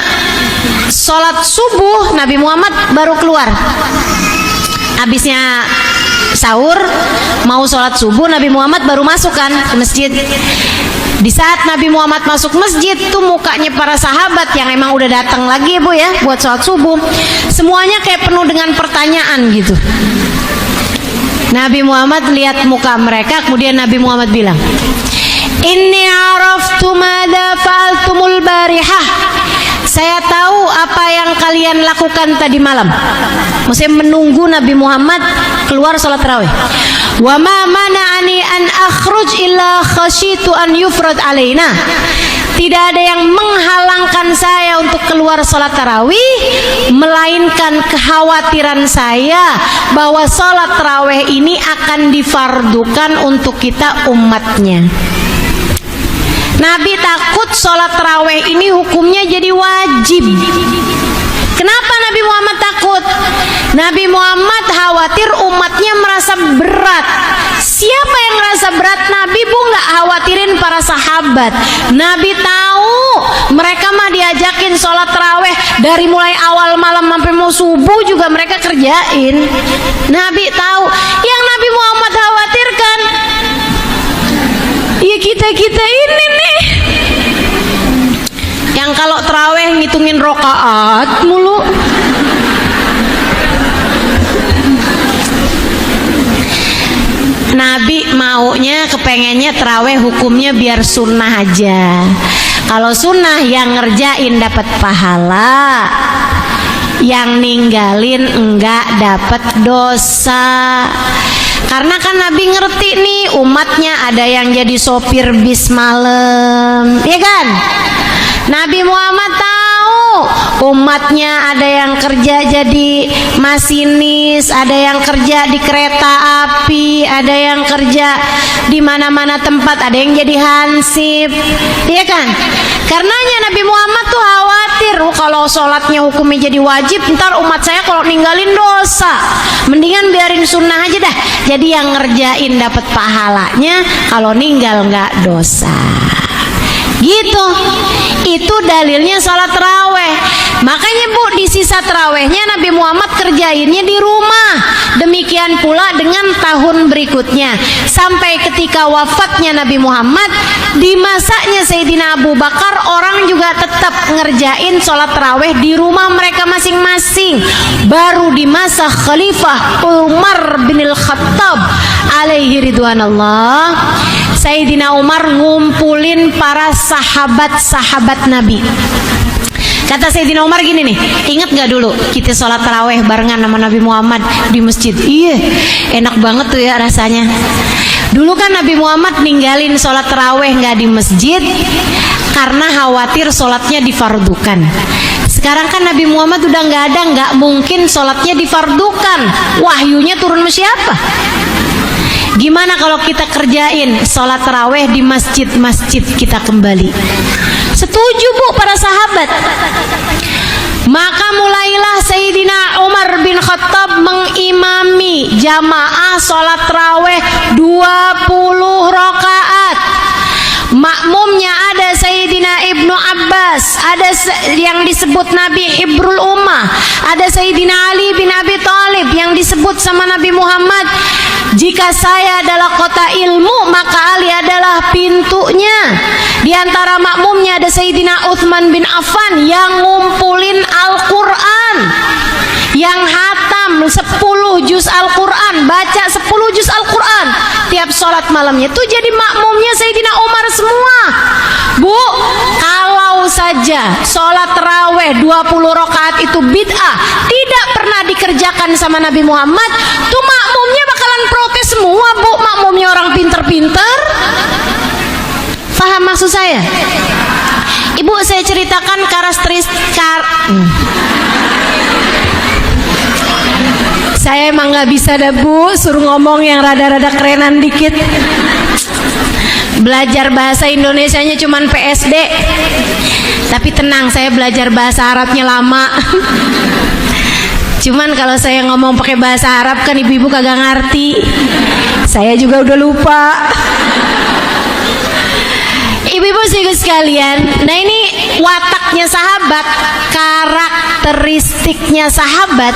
sholat subuh Nabi Muhammad baru keluar. Habisnya sahur mau sholat subuh, Nabi Muhammad baru masuk kan ke masjid. Di saat Nabi Muhammad masuk masjid tuh mukanya para sahabat yang emang udah datang lagi Bu ya buat sholat subuh, semuanya kayak penuh dengan pertanyaan gitu. Nabi Muhammad lihat muka mereka, kemudian Nabi Muhammad bilang, "Inni araftu madza fa'altumul barihah." Saya tahu apa yang kalian lakukan tadi malam. Maksudnya menunggu Nabi Muhammad keluar sholat tarawih. Wa ma mana'ani an akhruj illa khasyitu an yufrad alaina. Tidak ada yang menghalangkan saya untuk keluar sholat tarawih, melainkan kekhawatiran saya bahwa sholat tarawih ini akan difardukan untuk kita umatnya. Nabi takut sholat tarawih ini hukumnya jadi wajib. Kenapa Nabi Muhammad takut? Nabi Muhammad khawatir umatnya merasa berat. Siapa yang merasa berat? Nabi Bu nggak khawatirin para sahabat. Nabi tahu mereka mah diajakin sholat tarawih dari mulai awal malam sampai mau subuh juga mereka kerjain. Nabi tahu. Yang Nabi Muhammad khawatirkan ya kita ini nih, yang kalau tarawih ngitungin rokaat mulu. Nabi maunya, kepengennya tarawih hukumnya biar sunnah aja. Kalau sunnah yang ngerjain dapat pahala, yang ninggalin enggak dapat dosa. Karena kan Nabi ngerti nih umatnya ada yang jadi sopir bis malam, ya kan? Nabi Muhammad tahu Umatnya ada yang kerja jadi masinis, ada yang kerja di kereta api, ada yang kerja di mana-mana tempat, ada yang jadi hansip, iya kan? Karenanya Nabi Muhammad tuh khawatir, kalau sholatnya hukumnya jadi wajib, ntar umat saya kalau ninggalin dosa, mendingan biarin sunnah aja dah. Jadi yang ngerjain dapat pahalanya, kalau ninggal nggak dosa. Gitu. Itu dalilnya sholat taraweh. Makanya Bu, di sisa tarawehnya Nabi Muhammad kerjainnya di rumah. Demikian pula dengan tahun berikutnya, sampai ketika wafatnya Nabi Muhammad, di masanya Sayyidina Abu Bakar, orang juga tetap ngerjain sholat taraweh di rumah mereka masing-masing. Baru di masa Khalifah Umar bin Khattab alaihi ridwanallah, Sayyidina Umar ngumpulin para sahabat-sahabat Nabi. Kata Sayyidina Umar gini nih, ingat gak dulu kita sholat taraweh barengan sama Nabi Muhammad di masjid? Iya, enak banget tuh ya rasanya. Dulu kan Nabi Muhammad ninggalin sholat taraweh gak di masjid karena khawatir sholatnya difardukan. Sekarang kan Nabi Muhammad udah gak ada, gak mungkin sholatnya difardukan. Wahyunya turun sama siapa? Gimana kalau kita kerjain sholat taraweh di masjid-masjid kita kembali? Setuju Bu para sahabat. Maka mulailah Sayyidina Umar bin Khattab mengimami jamaah sholat taraweh 20 rakaat. Makmumnya ada Sayyidina Ibnu Abbas, ada yang disebut Nabi Hibrul Ummah, ada Sayyidina Ali bin Abi Thalib yang disebut sama Nabi Muhammad, jika saya adalah kota ilmu maka Ali adalah pintunya. Di antara makmumnya ada Sayyidina Utsman bin Affan yang ngumpulin Al-Quran, yang hatam 10 juz Al-Quran, baca 10 juz Al-Quran tiap sholat malamnya. Itu jadi makmumnya Sayyidina Umar semua. Bu, kalau saja sholat taraweh 20 rakaat itu bid'ah, tidak pernah dikerjakan sama Nabi Muhammad, tuh makmumnya bakalan protes semua Bu, makmumnya orang pinter-pinter. Paham maksud saya? Ibu, saya ceritakan saya emang gak bisa dah Bu, suruh ngomong yang rada-rada kerenan dikit. Belajar bahasa Indonesianya cuman PSD. Tapi tenang, saya belajar bahasa Arabnya lama. Cuman kalau saya ngomong pakai bahasa Arab kan ibu-ibu kagak ngerti. Saya juga udah lupa. Ibu-ibu sekalian, nah ini wataknya sahabat, karakteristiknya sahabat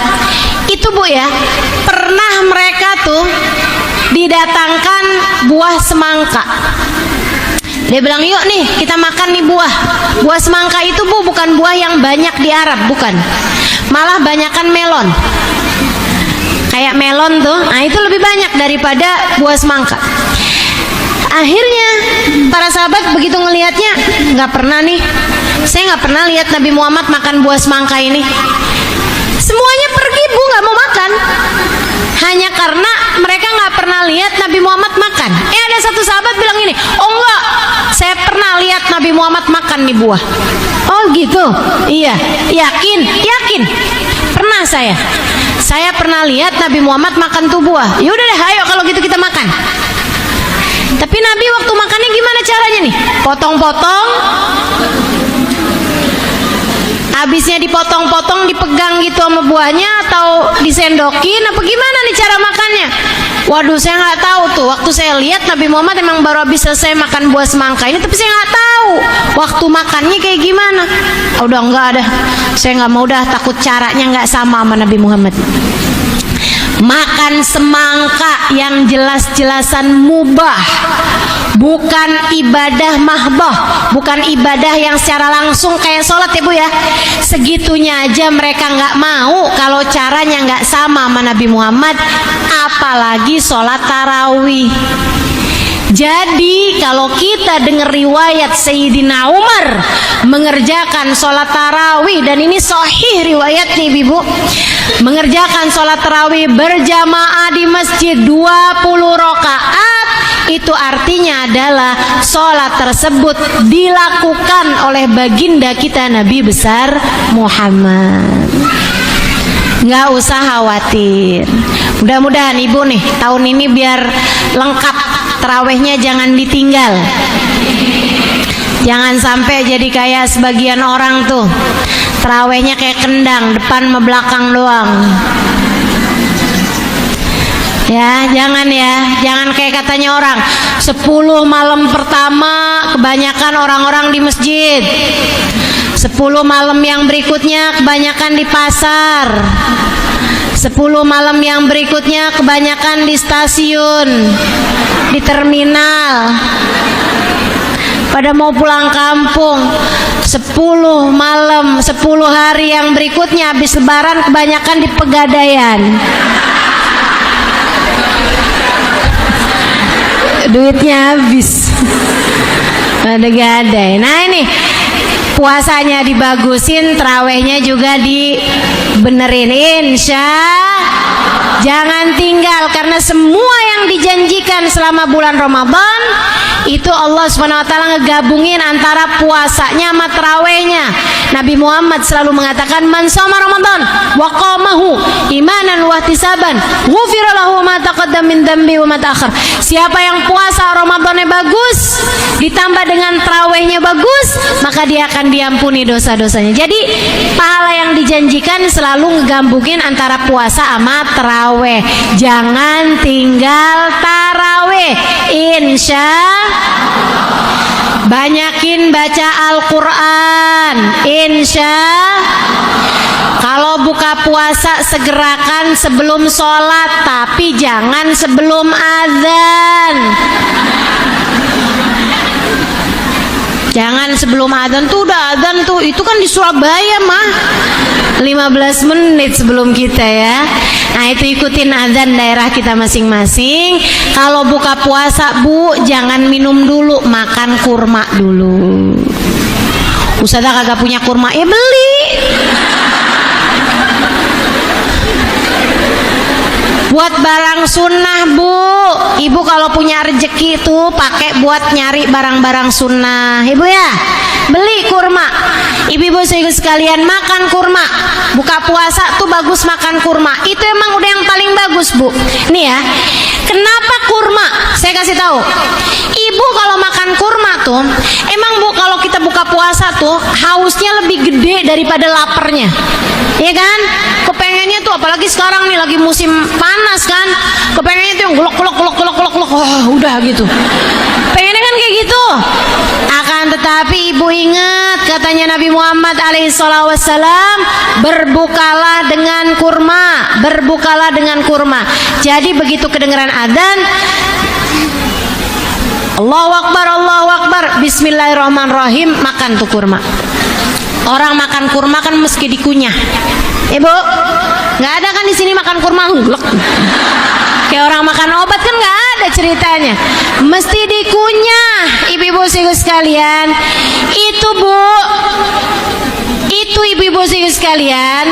itu Bu ya. Pernah mereka tuh didatangkan buah semangka. Dia bilang, yuk nih kita makan nih buah. Buah semangka itu Bu bukan buah yang banyak di Arab, bukan. Malah banyakan melon. Kayak melon tuh, nah itu lebih banyak daripada buah semangka. Akhirnya para sahabat begitu ngelihatnya, nggak pernah nih, saya nggak pernah lihat Nabi Muhammad makan buah semangka ini. Semuanya pergi Bu, nggak mau makan, hanya karena mereka nggak pernah lihat Nabi Muhammad makan. Ada satu sahabat bilang ini, oh enggak, saya pernah lihat Nabi Muhammad makan nih buah. Oh gitu, iya, yakin, pernah saya pernah lihat Nabi Muhammad makan tuh buah. Yaudah deh, ayo kalau gitu kita makan. Tapi Nabi waktu makannya gimana caranya nih? Potong-potong, habisnya dipotong-potong, dipegang gitu sama buahnya, atau disendokin, apa gimana nih cara makannya? Waduh, saya nggak tahu tuh. Waktu saya lihat Nabi Muhammad emang baru habis selesai makan buah semangka ini, tapi saya nggak tahu waktu makannya kayak gimana. Udah nggak ada, saya nggak mau dah, takut caranya nggak sama Nabi Muhammad. Makan semangka yang jelas-jelasan mubah, bukan ibadah mahdoh, bukan ibadah yang secara langsung kayak sholat ya Bu ya. Segitunya aja mereka nggak mau kalau caranya nggak sama Nabi Muhammad, apalagi sholat tarawih. Jadi kalau kita dengar riwayat Sayyidina Umar mengerjakan sholat tarawih, dan ini sahih riwayatnya ibu, mengerjakan sholat tarawih berjamaah di masjid 20 rakaat, itu artinya adalah sholat tersebut dilakukan oleh baginda kita Nabi besar Muhammad. Nggak usah khawatir. Mudah-mudahan ibu nih tahun ini biar lengkap tarawehnya, jangan ditinggal. Jangan sampai jadi kayak sebagian orang tuh tarawehnya kayak kendang, depan sama belakang doang. Ya, jangan kayak katanya orang 10 malam pertama kebanyakan orang-orang di masjid, 10 malam yang berikutnya kebanyakan di pasar, 10 malam yang berikutnya kebanyakan di stasiun, di terminal, pada mau pulang kampung. 10 malam, 10 hari yang berikutnya habis lebaran kebanyakan di Pegadaian. Duitnya habis pada gadai. Nah ini puasanya dibagusin, terawihnya juga dibenerin, insya. Jangan tinggal, karena semua yang dijanjikan selama bulan Ramadan itu Allah SWT ngegabungin antara puasanya sama tarawihnya. Nabi Muhammad selalu mengatakan, man shoma Ramadan wa qamahu imanan wa ihtisaban ghufira lahu ma taqaddam min dzambi wa ma ta'akhkhar. Siapa yang puasa Ramadannya bagus ditambah dengan tarawihnya bagus, maka dia akan diampuni dosa-dosanya. Jadi pahala yang dijanjikan selalu ngegabungin antara puasa sama tarawih. Jangan tinggal tarawih, insya. Banyakin baca Al-Quran, insya. Kalau buka puasa segerakan sebelum sholat, tapi jangan sebelum azan. Jangan sebelum azan tuh, udah azan tuh, itu kan di Surabaya mah 15 menit sebelum kita ya. Nah itu ikutin azan daerah kita masing-masing. Kalau buka puasa Bu, jangan minum dulu, makan kurma dulu. Ustazah kagak punya kurma, ya beli. Buat barang sunnah Bu, ibu kalau punya rezeki tuh pakai buat nyari barang-barang sunnah, ibu ya. Beli kurma. Ibu-ibu sekalian, makan kurma. Buka puasa tuh bagus makan kurma. Itu emang udah yang paling bagus Bu. Nih ya, kenapa kurma? Saya kasih tahu. Ibu kalau makan kurma tuh, emang Bu kalau kita buka puasa tuh hausnya lebih gede daripada laparnya. Iya kan? Kepengennya tuh, apalagi sekarang nih lagi musim panas kan, kepengennya tuh yang glok. Oh, udah gitu. Pengennya kan kayak gitu. Akan tetapi ibu ingat katanya Nabi Muhammad alaihissalam, berbukalah dengan kurma, berbukalah dengan kurma. Jadi begitu kedengaran adzan, Allahu Akbar, bismillahirrahmanirrahim, makan tuh kurma. Orang makan kurma kan meski dikunyah. Ibu, nggak ada kan di sini makan kurma glok. Kayak orang makan obat kan nggak ada ceritanya. Mesti dikunyah, ibu-ibu sekalian. Itu Bu, itu ibu-ibu sekalian.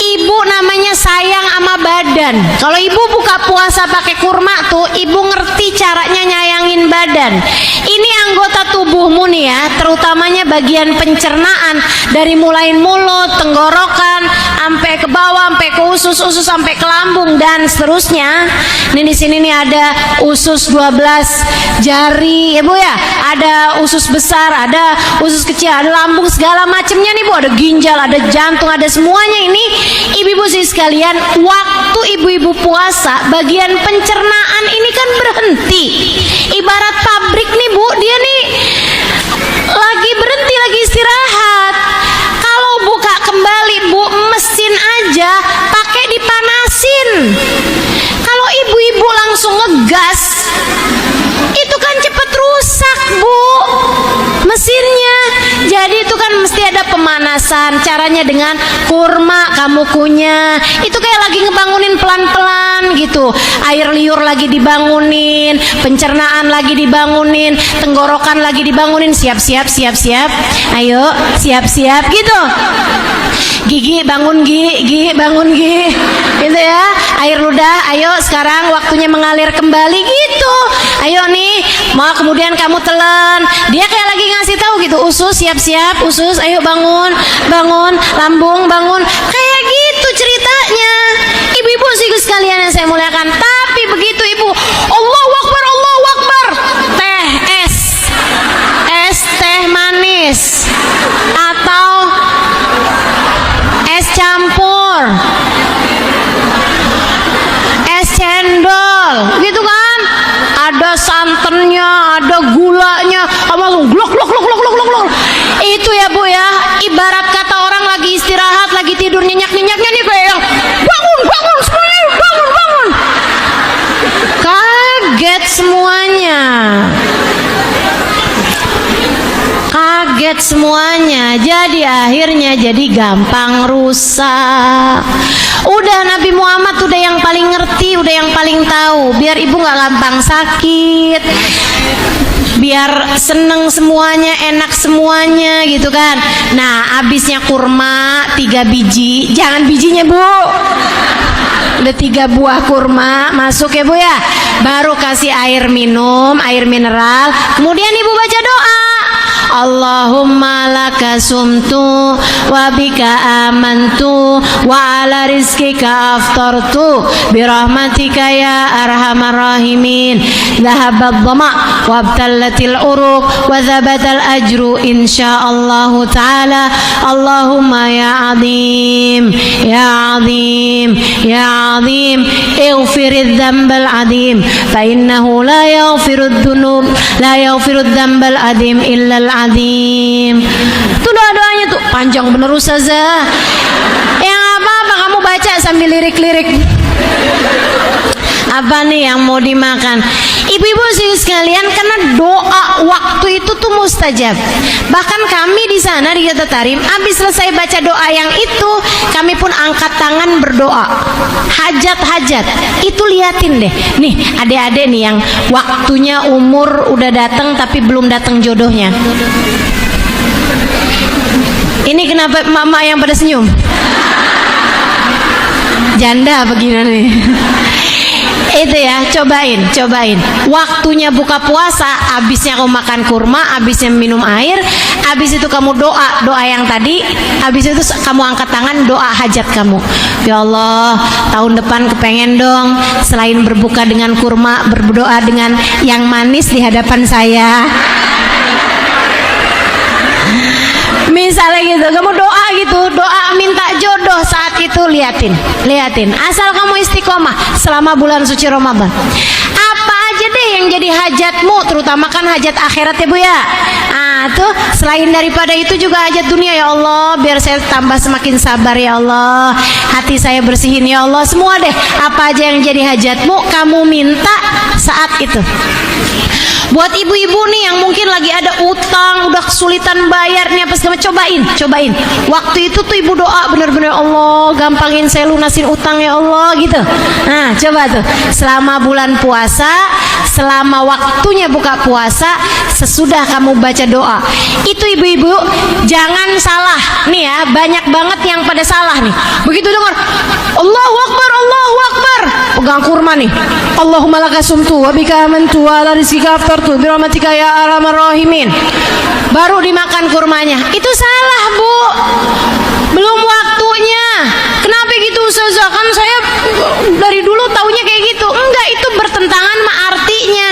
Ibu namanya sayang sama badan. Kalau ibu buka puasa pakai kurma tuh, ibu ngerti caranya nyayangin badan. Ini anggota tubuhmu nih ya, terutamanya bagian pencernaan, dari mulai mulut, tenggorokan, sampai ke bawah, sampai ke usus sampai ke lambung dan seterusnya. Nih di sini nih ada usus 12 jari, ya Bu ya. Ada usus besar, ada usus kecil, ada lambung, segala macamnya nih Bu. Ada ginjal, ada jantung, ada semuanya ini. Ibu-ibu sekalian, waktu ibu-ibu puasa, bagian pencernaan ini kan berhenti. Ibarat pabrik nih Bu, dia nih lagi berhenti, lagi istirahat. Kalau buka kembali Bu, mesin aja pakai dipanasin. Kalau ibu-ibu langsung ngegas, itu kan cepet rusak Bu mesinnya. Jadi itu kan mesti ada pemanasan. Caranya dengan kurma kamu kunyah. Itu kayak lagi ngebangunin pelan-pelan gitu. Air liur lagi dibangunin, pencernaan lagi dibangunin, tenggorokan lagi dibangunin. Siap-siap. Ayo, siap-siap gitu. Gigi bangun, Gigi bangun, Gigi, gitu ya. Air ludah, ayo sekarang waktunya mengalir kembali gitu. Ayo nih, mau kemudian kamu telan. Dia kayak lagi ngasih tahu gitu, usus siap-siap, usus ayo bangun, bangun, lambung bangun. Kayak gitu ceritanya. Ibu-ibu sih sekalian yang saya muliakan. Tapi begitu ibu, Allahu Akbar, Allahu Akbar. Teh es teh manis atau es campur, es cendol, gitu kan? Ada santannya, ada gulanya, langsung glok glok glok glok glok glok. Itu ya Bu ya, ibarat kata orang lagi istirahat, lagi tidur nyenyak-nyenyaknya nih kayak yang bangun bangun semuanya, bangun bangun. Kaget semuanya. Kaget semuanya, jadi akhirnya jadi gampang rusak. Udah Nabi Muhammad udah yang paling ngerti, udah yang paling tahu, biar ibu nggak gampang sakit, biar seneng semuanya, enak semuanya gitu kan. Nah abisnya kurma 3 biji, jangan bijinya Bu, udah 3 buah kurma masuk ya Bu ya, baru kasih air minum, air mineral, kemudian ibu baca doa. Allahumma laka sumtu wa bika amantu wa ala rizkika aftartu birahmatika ya arhamar rahimin. Dhahabat dhama wa abtallatil uruq wa dhabatal ajru insyaallah ta'ala. Allahumma ya azim ya azim ya azim ighfiridz dzambal azim fa innahu la yaghfirudz dzunub la yaghfirudz dzambal azim illa al azim. Itu doa-doanya tuh panjang bener Ustazah. Yang apa-apa kamu baca sambil lirik-lirik. Apa nih yang mau dimakan? Ibu-ibu sih sekalian, karena doa waktu itu tuh mustajab. Bahkan kami di sana di Yata Tarim, habis selesai baca doa yang itu, kami pun angkat tangan berdoa. Hajat-hajat itu liatin deh. Nih adik-adik nih yang waktunya umur udah datang tapi belum datang jodohnya. Ini kenapa mama yang pada senyum? Janda begini nih. Itu ya, cobain. Waktunya buka puasa, habisnya kamu makan kurma, habisnya minum air, habis itu kamu doa yang tadi, habis itu kamu angkat tangan doa hajat kamu. Ya Allah, tahun depan kepengen dong selain berbuka dengan kurma, berdoa dengan yang manis di hadapan saya. Misalnya gitu, kamu doa gitu, doa minta jodoh saat itu, liatin. Asal kamu istiqomah selama bulan suci Ramadan. Apa aja deh yang jadi hajatmu, terutama kan hajat akhirat ya Bu ya. Tuh selain daripada itu juga hajat dunia. Ya Allah, biar saya tambah semakin sabar ya Allah, hati saya bersihin ya Allah. Semua deh, apa aja yang jadi hajatmu kamu minta saat itu. Buat ibu-ibu nih yang mungkin lagi ada utang, udah kesulitan bayarnya, pas kamu cobain. Waktu itu tuh ibu doa bener-bener, Allah gampangin saya lunasin utang ya Allah gitu. Nah coba tuh selama bulan puasa, selama waktunya buka puasa, sesudah kamu baca doa itu ibu-ibu jangan salah nih ya, banyak banget yang pada salah nih. Begitu dengar Allahu Akbar, Allahu Akbar, pegang kurma nih, Allahumma laka sumtu wa bika amantu wa ala rizkika aftartu birahmatika ya arhamar rahimin, baru dimakan kurmanya. Itu salah Bu, belum waktunya. Kenapa gitu Ustazah? Kan saya dari dulu taunya kayak gitu. Enggak, itu bertentangan sama artinya.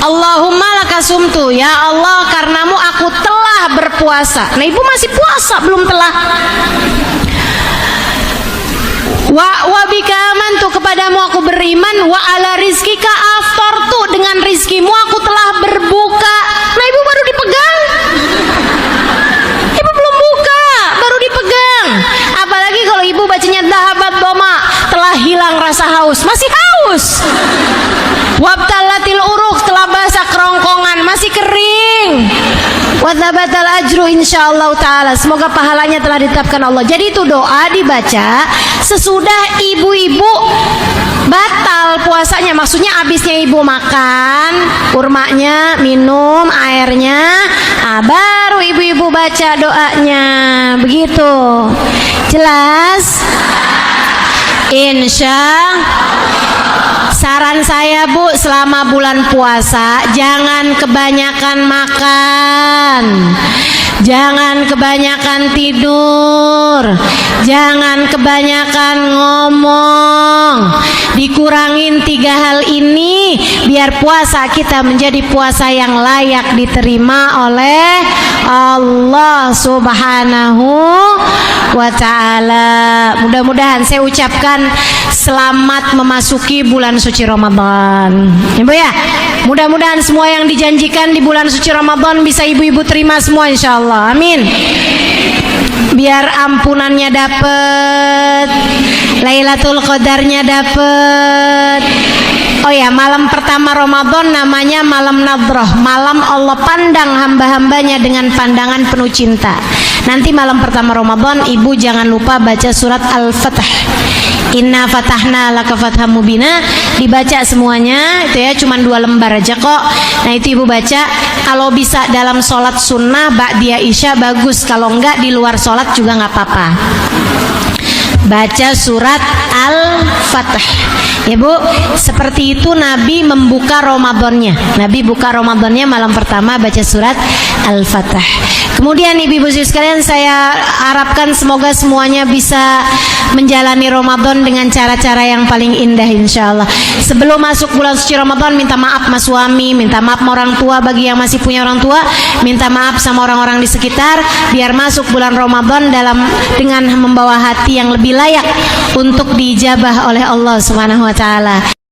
Allahumma laka sumtu, ya Allah karenamu aku telah berpuasa. Nah ibu masih puasa, belum telah. Wa bika amantu, kepadamu aku beriman, wa ala rizkika aftartu, dengan rizkimu aku telah berbuka. Nah ibu baru dipegang, ibu belum buka, baru dipegang. Apalagi kalau ibu bacanya dhahabat dhama, telah hilang rasa haus, masih haus. Wabtallatil uruq, telah basah kerongkongan, masih kering. Wadzabatal ajru insyaallah ta'ala, semoga pahalanya telah ditetapkan Allah. Jadi itu doa dibaca sesudah ibu-ibu batal puasanya, maksudnya abisnya ibu makan kurmanya, minum airnya, baru ibu-ibu baca doanya. Begitu. Jelas? Insya. Saran saya Bu, selama bulan puasa jangan kebanyakan makan, jangan kebanyakan tidur, jangan kebanyakan ngomong. Dikurangin 3 hal ini biar puasa kita menjadi puasa yang layak diterima oleh Allah Subhanahu wa ta'ala. Mudah-mudahan saya ucapkan selamat memasuki bulan suci Ramadan. Ibu ya, mudah-mudahan semua yang dijanjikan di bulan suci Ramadan bisa ibu-ibu terima semua insyaallah. Amin. Biar ampunannya dapet, Lailatul Qadarnya dapet. Oh ya, malam pertama Ramadan namanya malam Nadhrah. Malam Allah pandang hamba-hambanya dengan pandangan penuh cinta. Nanti malam pertama Ramadan ibu jangan lupa baca surat Al-Fath. Inna fatahna laka fatham mubina, dibaca semuanya itu ya, cuman 2 lembar aja kok. Nah itu ibu baca, kalau bisa dalam sholat sunnah ba'diyah isya bagus, kalau enggak di luar sholat juga nggak apa-apa. Baca surat Al-Fath ya Bu. Seperti itu Nabi membuka Ramadannya. Nabi buka Ramadannya malam pertama baca surat Al-Fath. Kemudian ibu-ibu sekalian, saya harapkan semoga semuanya bisa menjalani Ramadan dengan cara-cara yang paling indah insyaallah. Sebelum masuk bulan suci Ramadan, minta maaf sama suami, minta maaf sama orang tua bagi yang masih punya orang tua, minta maaf sama orang-orang di sekitar, biar masuk bulan Ramadan dengan membawa hati yang lebih layak untuk diijabah oleh Allah Subhanahu wa taala.